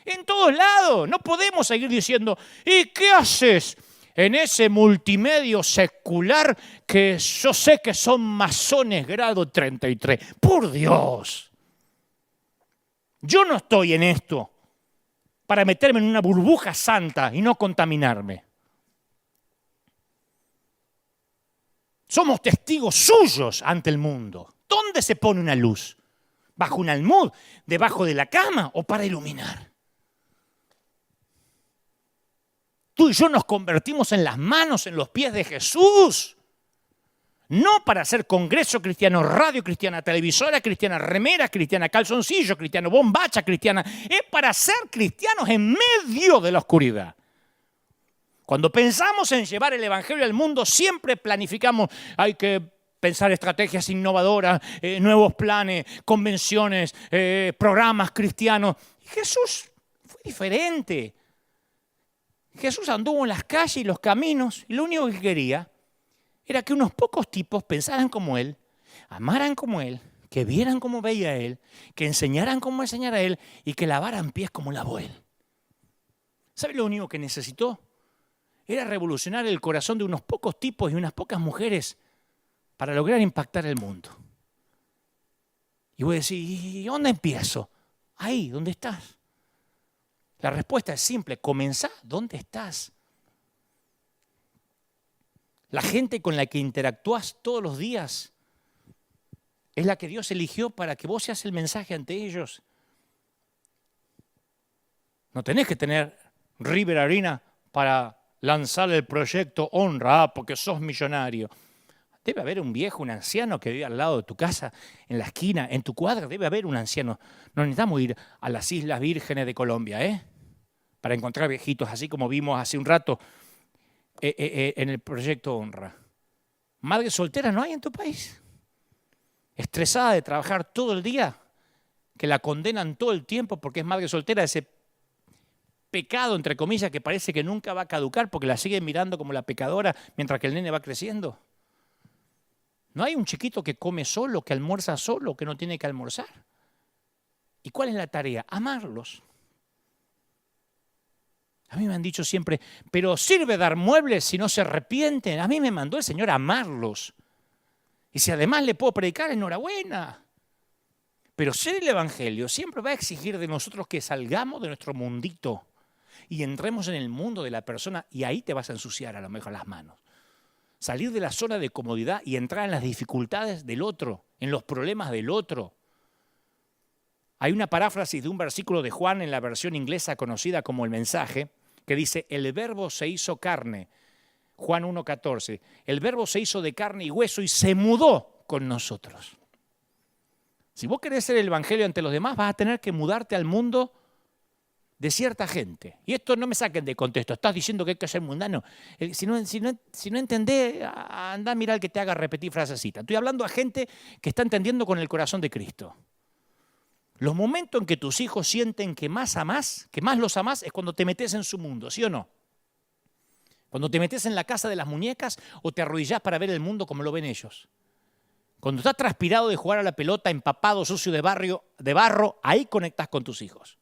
En todos lados. No podemos seguir diciendo, ¿y qué haces en ese multimedio secular que yo sé que son masones grado 33? ¡Por Dios! Yo no estoy en esto para meterme en una burbuja santa y no contaminarme. Somos testigos suyos ante el mundo. ¿Dónde se pone una luz? ¿Bajo un almud? ¿Debajo de la cama? ¿O para iluminar? Tú y yo nos convertimos en las manos, en los pies de Jesús. No para hacer congreso cristiano, radio cristiana, televisora cristiana, remera cristiana, calzoncillo cristiano, bombacha cristiana. Es para ser cristianos en medio de la oscuridad. Cuando pensamos en llevar el evangelio al mundo, siempre planificamos, hay que pensar estrategias innovadoras, nuevos planes, convenciones, programas cristianos. Y Jesús fue diferente. Jesús anduvo en las calles y los caminos y lo único que quería era que unos pocos tipos pensaran como Él, amaran como Él, que vieran como veía Él, que enseñaran como enseñara Él y que lavaran pies como lavó Él. ¿Sabe lo único que necesitó? Era revolucionar el corazón de unos pocos tipos y unas pocas mujeres para lograr impactar el mundo. Y voy a decir, ¿y dónde empiezo? Ahí, ¿dónde estás? La respuesta es simple, comenzá ¿dónde estás? La gente con la que interactúas todos los días es la que Dios eligió para que vos seas el mensaje ante ellos. No tenés que tener River Arena para lanzar el proyecto Honra, porque sos millonario. Debe haber un viejo, un anciano que vive al lado de tu casa, en la esquina, en tu cuadra, debe haber un anciano. No necesitamos ir a las Islas Vírgenes de Colombia, para encontrar viejitos, así como vimos hace un rato en el proyecto Honra. Madre soltera no hay en tu país. Estresada de trabajar todo el día, que la condenan todo el tiempo porque es madre soltera, ese pecado, entre comillas, que parece que nunca va a caducar porque la siguen mirando como la pecadora mientras que el nene va creciendo. No hay un chiquito que come solo, que almuerza solo, que no tiene que almorzar. ¿Y cuál es la tarea? Amarlos. A mí me han dicho siempre, pero sirve dar muebles si no se arrepienten. A mí me mandó el Señor a amarlos. Y si además le puedo predicar, enhorabuena. Pero ser el evangelio siempre va a exigir de nosotros que salgamos de nuestro mundito y entremos en el mundo de la persona y ahí te vas a ensuciar a lo mejor las manos. Salir de la zona de comodidad y entrar en las dificultades del otro, en los problemas del otro. Hay una paráfrasis de un versículo de Juan en la versión inglesa conocida como El Mensaje, que dice, el verbo se hizo carne, Juan 1:14, el verbo se hizo de carne y hueso y se mudó con nosotros. Si vos querés ser el evangelio ante los demás, vas a tener que mudarte al mundo de cierta gente. Y esto no me saquen de contexto, estás diciendo que hay que ser mundano. Si no entendés, anda a mirar que te haga repetir frasecitas. Estoy hablando a gente que está entendiendo con el corazón de Cristo. Los momentos en que tus hijos sienten que más los amás, es cuando te metes en su mundo, ¿sí o no? Cuando te metes en la casa de las muñecas o te arrodillás para ver el mundo como lo ven ellos. Cuando estás transpirado de jugar a la pelota, empapado, sucio de barro, ahí conectás con tus hijos.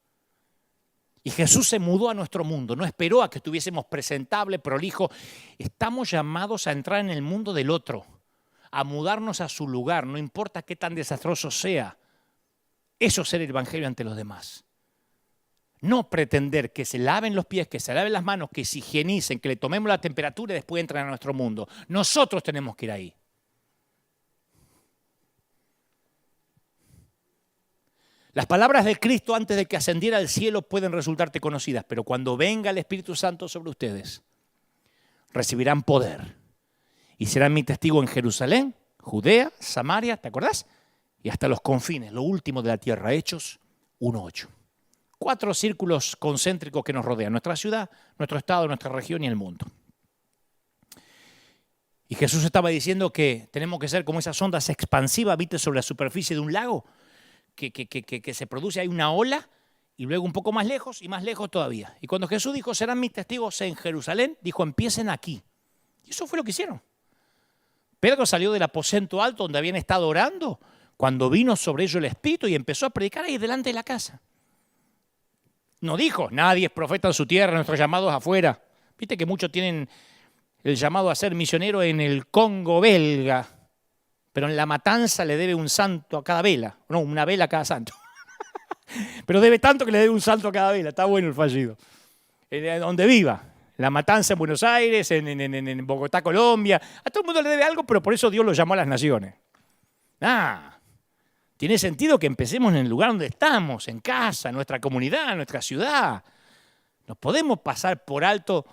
Y Jesús se mudó a nuestro mundo, no esperó a que estuviésemos presentable, prolijo. Estamos llamados a entrar en el mundo del otro, a mudarnos a su lugar, no importa qué tan desastroso sea. Eso es ser el evangelio ante los demás. No pretender que se laven los pies, que se laven las manos, que se higienicen, que le tomemos la temperatura y después entran a nuestro mundo. Nosotros tenemos que ir ahí. Las palabras de Cristo antes de que ascendiera al cielo pueden resultarte conocidas, pero cuando venga el Espíritu Santo sobre ustedes, recibirán poder y serán mi testigo en Jerusalén, Judea, Samaria, ¿te acordás? Y hasta los confines, lo último de la tierra, Hechos 1:8. 4 círculos concéntricos que nos rodean, nuestra ciudad, nuestro estado, nuestra región y el mundo. Y Jesús estaba diciendo que tenemos que ser como esas ondas expansivas, ¿viste? Sobre la superficie de un lago, que se produce, hay una ola, y luego un poco más lejos y más lejos todavía. Y cuando Jesús dijo, serán mis testigos en Jerusalén, dijo, empiecen aquí. Y eso fue lo que hicieron. Pedro salió del aposento alto donde habían estado orando, cuando vino sobre ellos el Espíritu y empezó a predicar ahí delante de la casa. No dijo, nadie es profeta en su tierra, nuestros llamados afuera. Viste que muchos tienen el llamado a ser misionero en el Congo belga, pero en la matanza le debe un santo a cada vela, no, una vela a cada santo. Pero debe tanto que le debe un santo a cada vela, está bueno el fallido. Donde viva, la matanza en Buenos Aires, en Bogotá, Colombia, a todo el mundo le debe algo, pero por eso Dios lo llamó a las naciones. Tiene sentido que empecemos en el lugar donde estamos, en casa, en nuestra comunidad, en nuestra ciudad. No podemos pasar por alto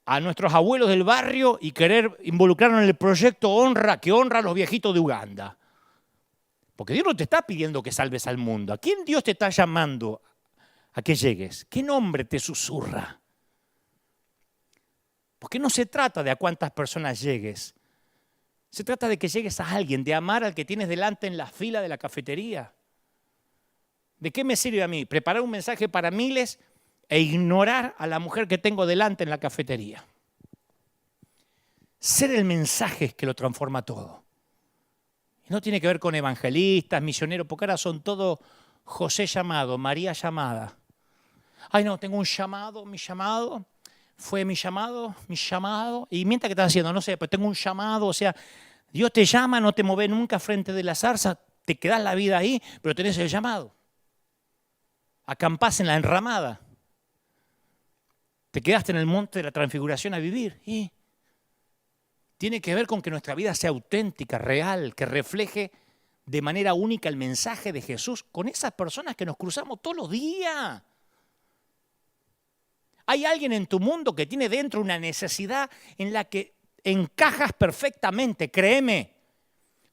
a nuestros abuelos del barrio y querer involucrarnos en el proyecto Honra, que honra a los viejitos de Uganda. Porque Dios no te está pidiendo que salves al mundo. ¿A quién Dios te está llamando a que llegues? ¿Qué nombre te susurra? Porque no se trata de a cuántas personas llegues. Se trata de que llegues a alguien, de amar al que tienes delante en la fila de la cafetería. ¿De qué me sirve a mí? Preparar un mensaje para miles e ignorar a la mujer que tengo delante en la cafetería. Ser el mensaje que lo transforma todo. No tiene que ver con evangelistas, misioneros, porque ahora son todos José llamado, María llamada. Ay, no, tengo un llamado, mi llamado, fue mi llamado. Y mientras que estás haciendo, no sé, pues tengo un llamado, o sea, Dios te llama, no te mueve nunca frente de la zarza, te quedas la vida ahí, pero tenés el llamado. Acampás en la enramada. Te quedaste en el monte de la transfiguración a vivir. Y tiene que ver con que nuestra vida sea auténtica, real, que refleje de manera única el mensaje de Jesús con esas personas que nos cruzamos todos los días. Hay alguien en tu mundo que tiene dentro una necesidad en la que encajas perfectamente, créeme.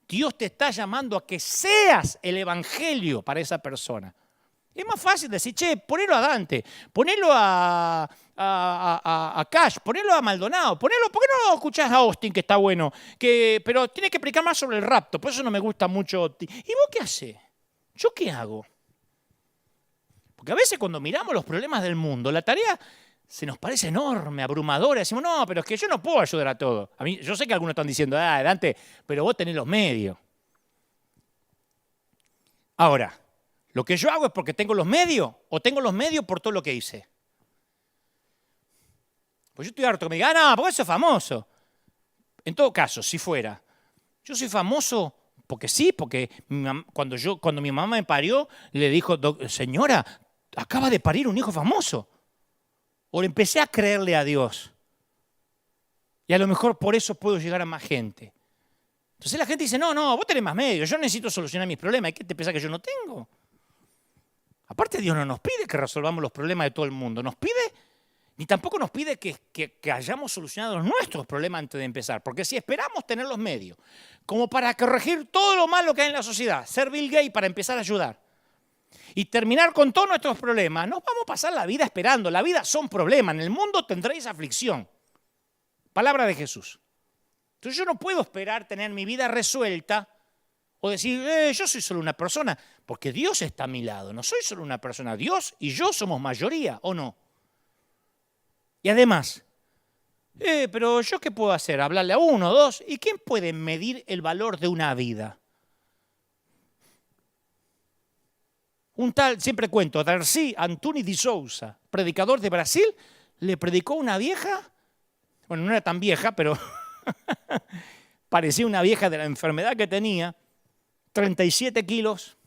Dios te está llamando a que seas el evangelio para esa persona. Es más fácil decir, che, ponelo a Dante, ponelo a Cash, ponelo a Maldonado, ponelo, ¿por qué no escuchás a Austin, que está bueno? Pero tiene que explicar más sobre el rapto, por eso no me gusta mucho. ¿Y vos qué hacés? ¿Yo qué hago? Porque a veces cuando miramos los problemas del mundo, la tarea se nos parece enorme, abrumadora. Decimos, no, pero es que yo no puedo ayudar a todo. A mí, yo sé que algunos están diciendo, Dante, pero vos tenés los medios. Ahora, ¿lo que yo hago es porque tengo los medios o tengo los medios por todo lo que hice? Pues yo estoy harto que me digan, no, porque eso es famoso. En todo caso, si fuera, yo soy famoso porque sí, porque cuando mi mamá me parió, le dijo, señora, acaba de parir un hijo famoso. O le empecé a creerle a Dios. Y a lo mejor por eso puedo llegar a más gente. Entonces la gente dice, no, vos tenés más medios, yo necesito solucionar mis problemas. ¿Y qué te pensás que yo no tengo? Aparte, Dios no nos pide que resolvamos los problemas de todo el mundo. Nos pide, ni tampoco nos pide que hayamos solucionado nuestros problemas antes de empezar. Porque si esperamos tener los medios como para corregir todo lo malo que hay en la sociedad, ser Bill Gates para empezar a ayudar y terminar con todos nuestros problemas, nos vamos a pasar la vida esperando. La vida son problemas. En el mundo tendréis aflicción. Palabra de Jesús. Entonces yo no puedo esperar tener mi vida resuelta o decir, yo soy solo una persona, porque Dios está a mi lado. No soy solo una persona. Dios y yo somos mayoría, ¿o no? Y además, pero ¿yo qué puedo hacer? ¿Hablarle a uno, dos? ¿Y quién puede medir el valor de una vida? Un tal, siempre cuento, Darcy Antunes de Souza, predicador de Brasil, le predicó a una vieja, bueno, no era tan vieja, pero parecía una vieja de la enfermedad que tenía, 37 kilos,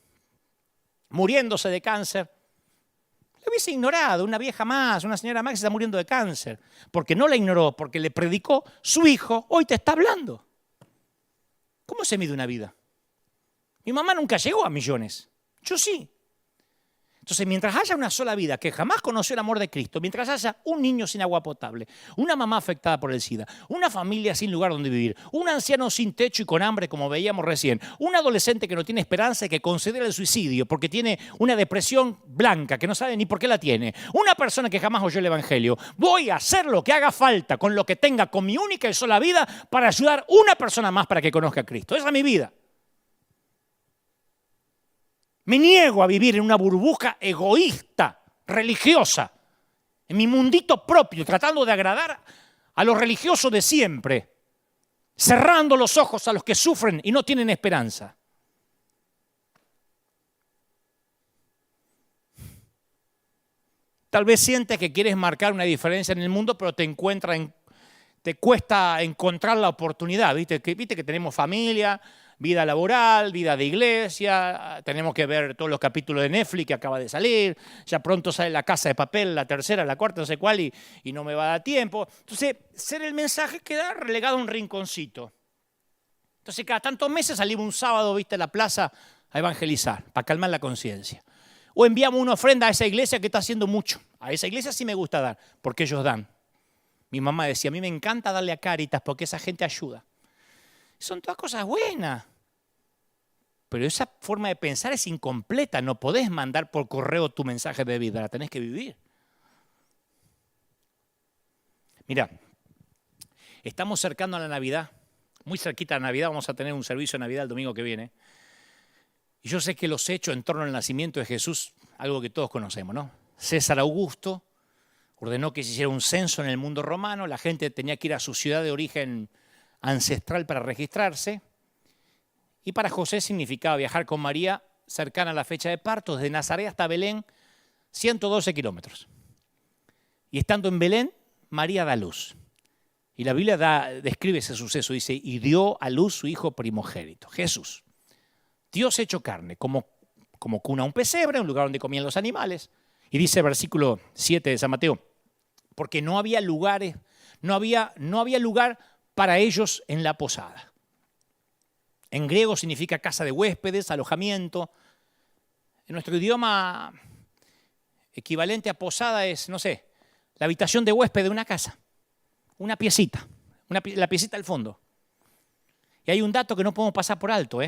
muriéndose de cáncer. Le hubiese ignorado, una vieja más, una señora más que se está muriendo de cáncer, porque no la ignoró, porque le predicó su hijo, hoy te está hablando. ¿Cómo se mide una vida? Mi mamá nunca llegó a millones, yo sí. Entonces, mientras haya una sola vida que jamás conoció el amor de Cristo, mientras haya un niño sin agua potable, una mamá afectada por el SIDA, una familia sin lugar donde vivir, un anciano sin techo y con hambre, como veíamos recién, un adolescente que no tiene esperanza y que considera el suicidio porque tiene una depresión blanca que no sabe ni por qué la tiene, una persona que jamás oyó el Evangelio, voy a hacer lo que haga falta con lo que tenga, con mi única y sola vida, para ayudar a una persona más para que conozca a Cristo. Esa es mi vida. Me niego a vivir en una burbuja egoísta, religiosa, en mi mundito propio, tratando de agradar a los religiosos de siempre, cerrando los ojos a los que sufren y no tienen esperanza. Tal vez sientes que quieres marcar una diferencia en el mundo, pero te cuesta encontrar la oportunidad. ¿Viste que tenemos familia, vida laboral, vida de iglesia, tenemos que ver todos los capítulos de Netflix que acaba de salir, ya pronto sale La Casa de Papel, la tercera, la cuarta, no sé cuál, y no me va a dar tiempo. Entonces, ser el mensaje queda relegado a un rinconcito. Entonces, cada tantos meses salimos un sábado, a la plaza a evangelizar, para calmar la conciencia. O enviamos una ofrenda a esa iglesia que está haciendo mucho. A esa iglesia sí me gusta dar, porque ellos dan. Mi mamá decía, a mí me encanta darle a Cáritas porque esa gente ayuda. Son todas cosas buenas. Pero esa forma de pensar es incompleta. No podés mandar por correo tu mensaje de vida, la tenés que vivir. Mira, estamos cercando a la Navidad, muy cerquita a la Navidad, vamos a tener un servicio de Navidad el domingo que viene. Y yo sé que los hechos en torno al nacimiento de Jesús, algo que todos conocemos, ¿no? César Augusto ordenó que se hiciera un censo en el mundo romano, la gente tenía que ir a su ciudad de origen ancestral para registrarse, y para José significaba viajar con María cercana a la fecha de parto, desde Nazaret hasta Belén, 112 kilómetros. Y estando en Belén, María da luz. Y la Biblia describe ese suceso, dice, y dio a luz su hijo primogénito, Jesús. Dios hecho carne, como cuna un pesebre, un lugar donde comían los animales. Y dice versículo 7 de San Mateo, porque no había lugar para ellos en la posada. En griego significa casa de huéspedes, alojamiento. En nuestro idioma, equivalente a posada es, no sé, la habitación de huésped de una casa, una piecita, la piecita al fondo. Y hay un dato que no podemos pasar por alto,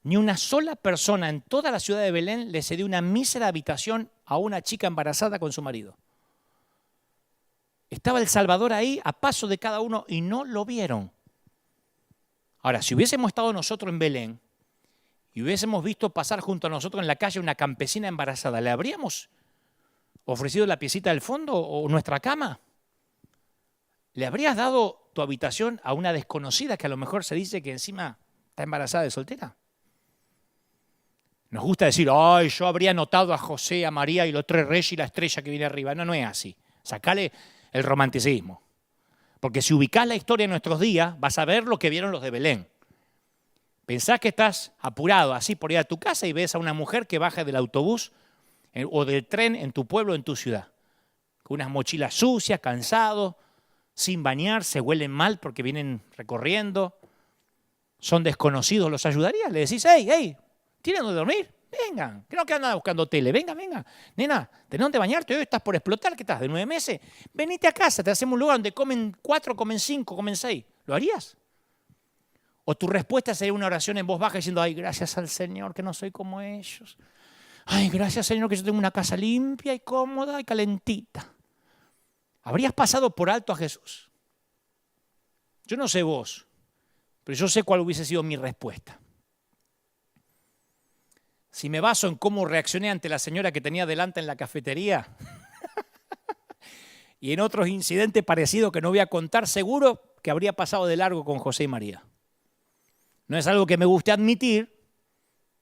Ni una sola persona en toda la ciudad de Belén le cedió una mísera habitación a una chica embarazada con su marido. Estaba el Salvador ahí a paso de cada uno y no lo vieron. Ahora, si hubiésemos estado nosotros en Belén y hubiésemos visto pasar junto a nosotros en la calle una campesina embarazada, ¿le habríamos ofrecido la piecita del fondo o nuestra cama? ¿Le habrías dado tu habitación a una desconocida que a lo mejor se dice que encima está embarazada de soltera? Nos gusta decir, ay, yo habría notado a José, a María y los tres reyes y la estrella que viene arriba. No, no es así. Sacale el romanticismo. Porque si ubicás la historia en nuestros días, vas a ver lo que vieron los de Belén. Pensás que estás apurado así por ir a tu casa y ves a una mujer que baja del autobús o del tren en tu pueblo, en tu ciudad. Con unas mochilas sucias, cansados, sin bañarse, huelen mal porque vienen recorriendo. Son desconocidos, ¿los ayudarías? Le decís, hey, ¿tienen dónde dormir? Vengan, que no quedan nada buscando tele. Venga. Nena, ¿tenés dónde bañarte? Hoy estás por explotar, ¿qué estás? ¿De 9 meses? Venite a casa, te hacemos un lugar donde comen 4, comen 5, comen 6. ¿Lo harías? O tu respuesta sería una oración en voz baja diciendo, ay, gracias al Señor que no soy como ellos. Ay, gracias Señor que yo tengo una casa limpia y cómoda y calentita. ¿Habrías pasado por alto a Jesús? Yo no sé vos, pero yo sé cuál hubiese sido mi respuesta. Si me baso en cómo reaccioné ante la señora que tenía delante en la cafetería y en otros incidentes parecidos que no voy a contar, seguro que habría pasado de largo con José y María. No es algo que me guste admitir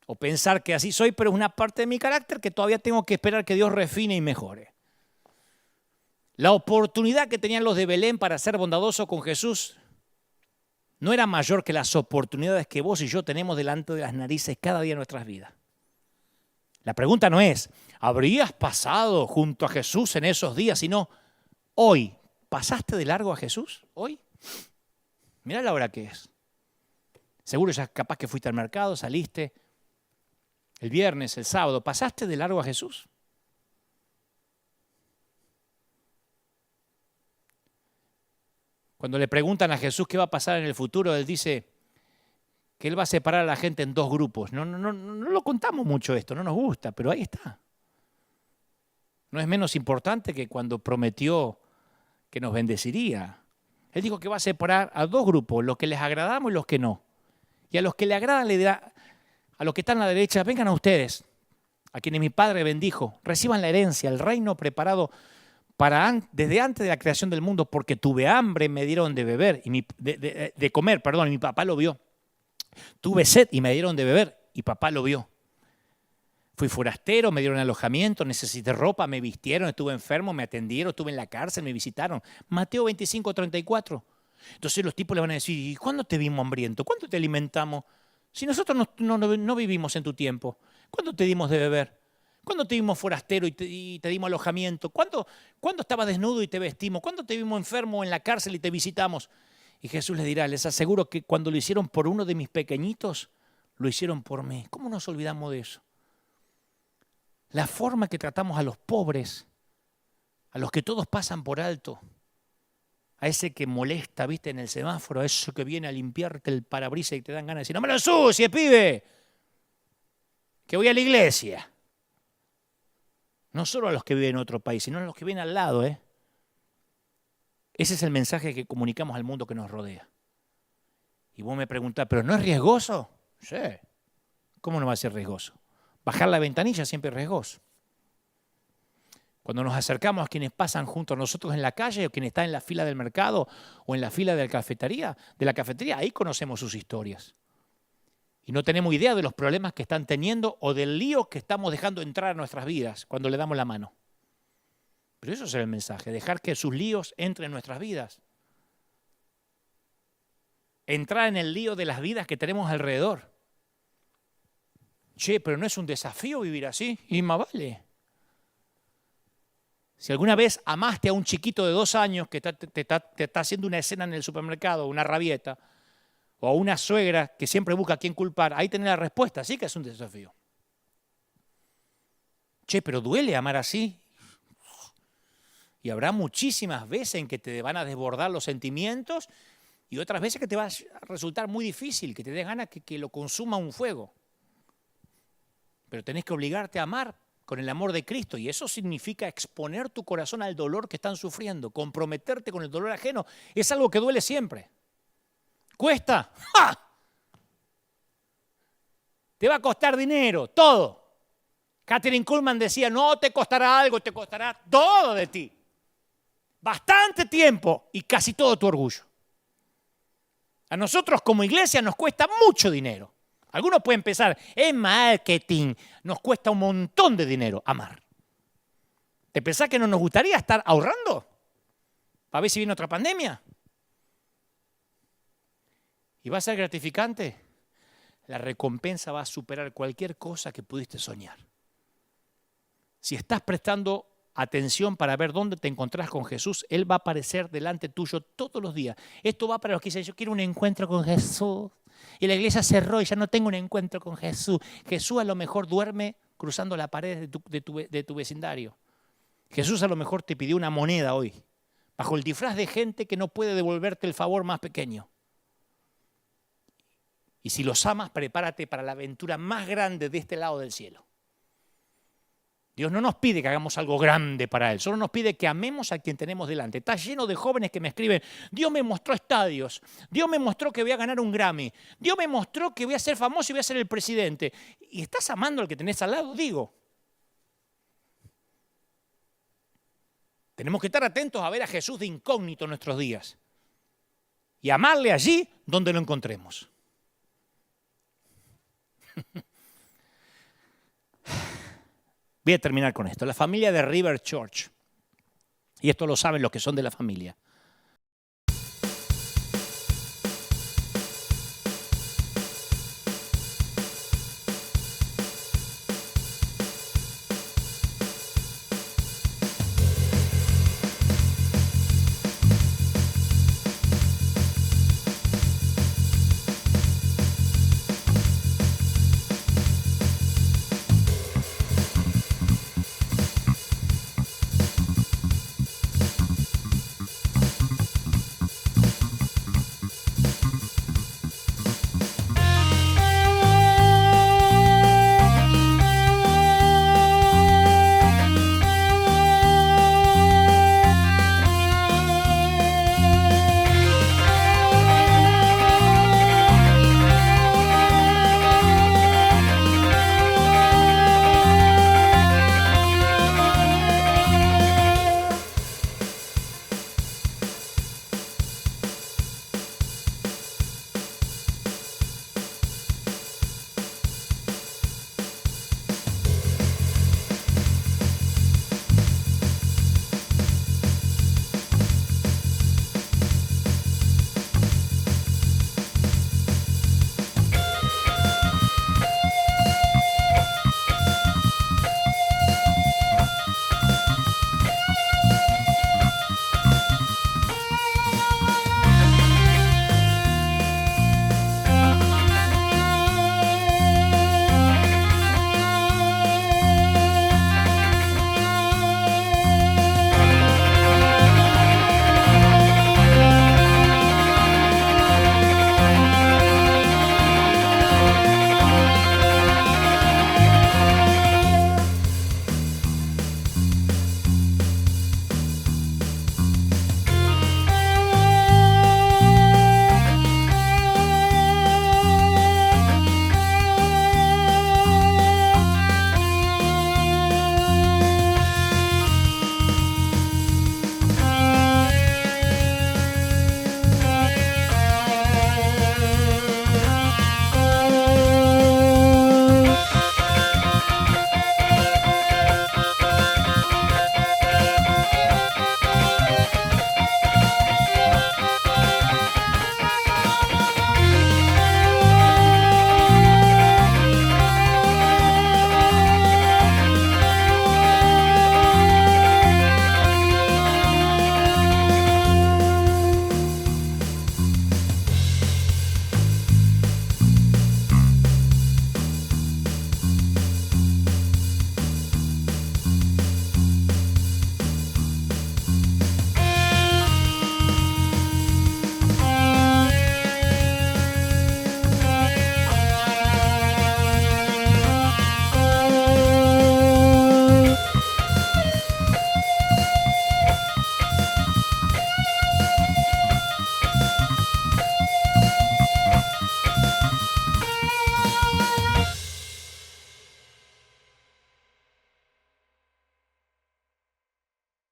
o pensar que así soy, pero es una parte de mi carácter que todavía tengo que esperar que Dios refine y mejore. La oportunidad que tenían los de Belén para ser bondadosos con Jesús no era mayor que las oportunidades que vos y yo tenemos delante de las narices cada día de nuestras vidas. La pregunta no es, ¿habrías pasado junto a Jesús en esos días? Sino, hoy, ¿pasaste de largo a Jesús? ¿Hoy? Mirá la hora que es. Seguro ya capaz que fuiste al mercado, saliste, el viernes, el sábado, ¿pasaste de largo a Jesús? Cuando le preguntan a Jesús qué va a pasar en el futuro, Él dice que Él va a separar a la gente en dos grupos. No lo contamos mucho esto, no nos gusta, pero ahí está. No es menos importante que cuando prometió que nos bendeciría. Él dijo que va a separar a dos grupos, los que les agradamos y los que no. Y a los que le agradan le dirá, a los que están a la derecha, vengan a ustedes, a quienes mi Padre bendijo, reciban la herencia, el reino preparado desde antes de la creación del mundo, porque tuve hambre, me dieron de beber, de comer, y mi papá lo vio. Tuve sed y me dieron de beber, y papá lo vio. Fui forastero, me dieron alojamiento, necesité ropa, me vistieron, estuve enfermo, me atendieron, estuve en la cárcel, me visitaron. Mateo 25:34. Entonces los tipos le van a decir, ¿y cuándo te vimos hambriento? ¿Cuándo te alimentamos? Si nosotros no vivimos en tu tiempo, ¿cuándo te dimos de beber? ¿Cuándo te vimos forastero y te dimos alojamiento? ¿Cuándo estabas desnudo y te vestimos? ¿Cuándo te vimos enfermo en la cárcel y te visitamos? Y Jesús les dirá, les aseguro que cuando lo hicieron por uno de mis pequeñitos, lo hicieron por mí. ¿Cómo nos olvidamos de eso? La forma que tratamos a los pobres, a los que todos pasan por alto, a ese que molesta, viste, en el semáforo, a ese que viene a limpiarte el parabrisas y te dan ganas de decir, no me lo ensucies, pibe, que voy a la iglesia. No solo a los que viven en otro país, sino a los que viven al lado. Ese es el mensaje que comunicamos al mundo que nos rodea. Y vos me preguntás, ¿pero no es riesgoso? Sí. ¿Cómo no va a ser riesgoso? Bajar la ventanilla siempre es riesgoso. Cuando nos acercamos a quienes pasan junto a nosotros en la calle, o quien está en la fila del mercado o en la fila de la cafetería, ahí conocemos sus historias. Y no tenemos idea de los problemas que están teniendo o del lío que estamos dejando entrar a nuestras vidas cuando le damos la mano. Pero eso es el mensaje, dejar que sus líos entren en nuestras vidas. Entrar en el lío de las vidas que tenemos alrededor. Che, pero ¿no es un desafío vivir así? Y más vale. Si alguna vez amaste a un chiquito de 2 años que te está haciendo una escena en el supermercado, una rabieta, o a una suegra que siempre busca a quién culpar, ahí tenés la respuesta, sí que es un desafío. Che, pero duele amar así. Y habrá muchísimas veces en que te van a desbordar los sentimientos y otras veces que te va a resultar muy difícil, que te dé ganas que lo consuma un fuego. Pero tenés que obligarte a amar con el amor de Cristo y eso significa exponer tu corazón al dolor que están sufriendo, comprometerte con el dolor ajeno. Es algo que duele siempre. ¿Cuesta? ¡Ja! Te va a costar dinero, todo. Kathryn Kuhlman decía, no te costará algo, te costará todo de ti. Bastante tiempo y casi todo tu orgullo. A nosotros como iglesia nos cuesta mucho dinero. Algunos pueden pensar, en marketing nos cuesta un montón de dinero amar. ¿Te pensás que no nos gustaría estar ahorrando? ¿Para ver si viene otra pandemia? ¿Y va a ser gratificante? La recompensa va a superar cualquier cosa que pudiste soñar. Si estás prestando atención para ver dónde te encontrás con Jesús, Él va a aparecer delante tuyo todos los días. Esto va para los que dicen, yo quiero un encuentro con Jesús. Y la iglesia cerró y ya no tengo un encuentro con Jesús. Jesús a lo mejor duerme cruzando la pared de tu vecindario. Jesús a lo mejor te pidió una moneda hoy, bajo el disfraz de gente que no puede devolverte el favor más pequeño. Y si los amas, prepárate para la aventura más grande de este lado del cielo. Dios no nos pide que hagamos algo grande para Él, solo nos pide que amemos a quien tenemos delante. Está lleno de jóvenes que me escriben, Dios me mostró estadios, Dios me mostró que voy a ganar un Grammy, Dios me mostró que voy a ser famoso y voy a ser el presidente. ¿Y estás amando al que tenés al lado? Digo. Tenemos que estar atentos a ver a Jesús de incógnito en nuestros días y amarle allí donde lo encontremos. Voy a terminar con esto. La familia de River Church, y esto lo saben los que son de la familia,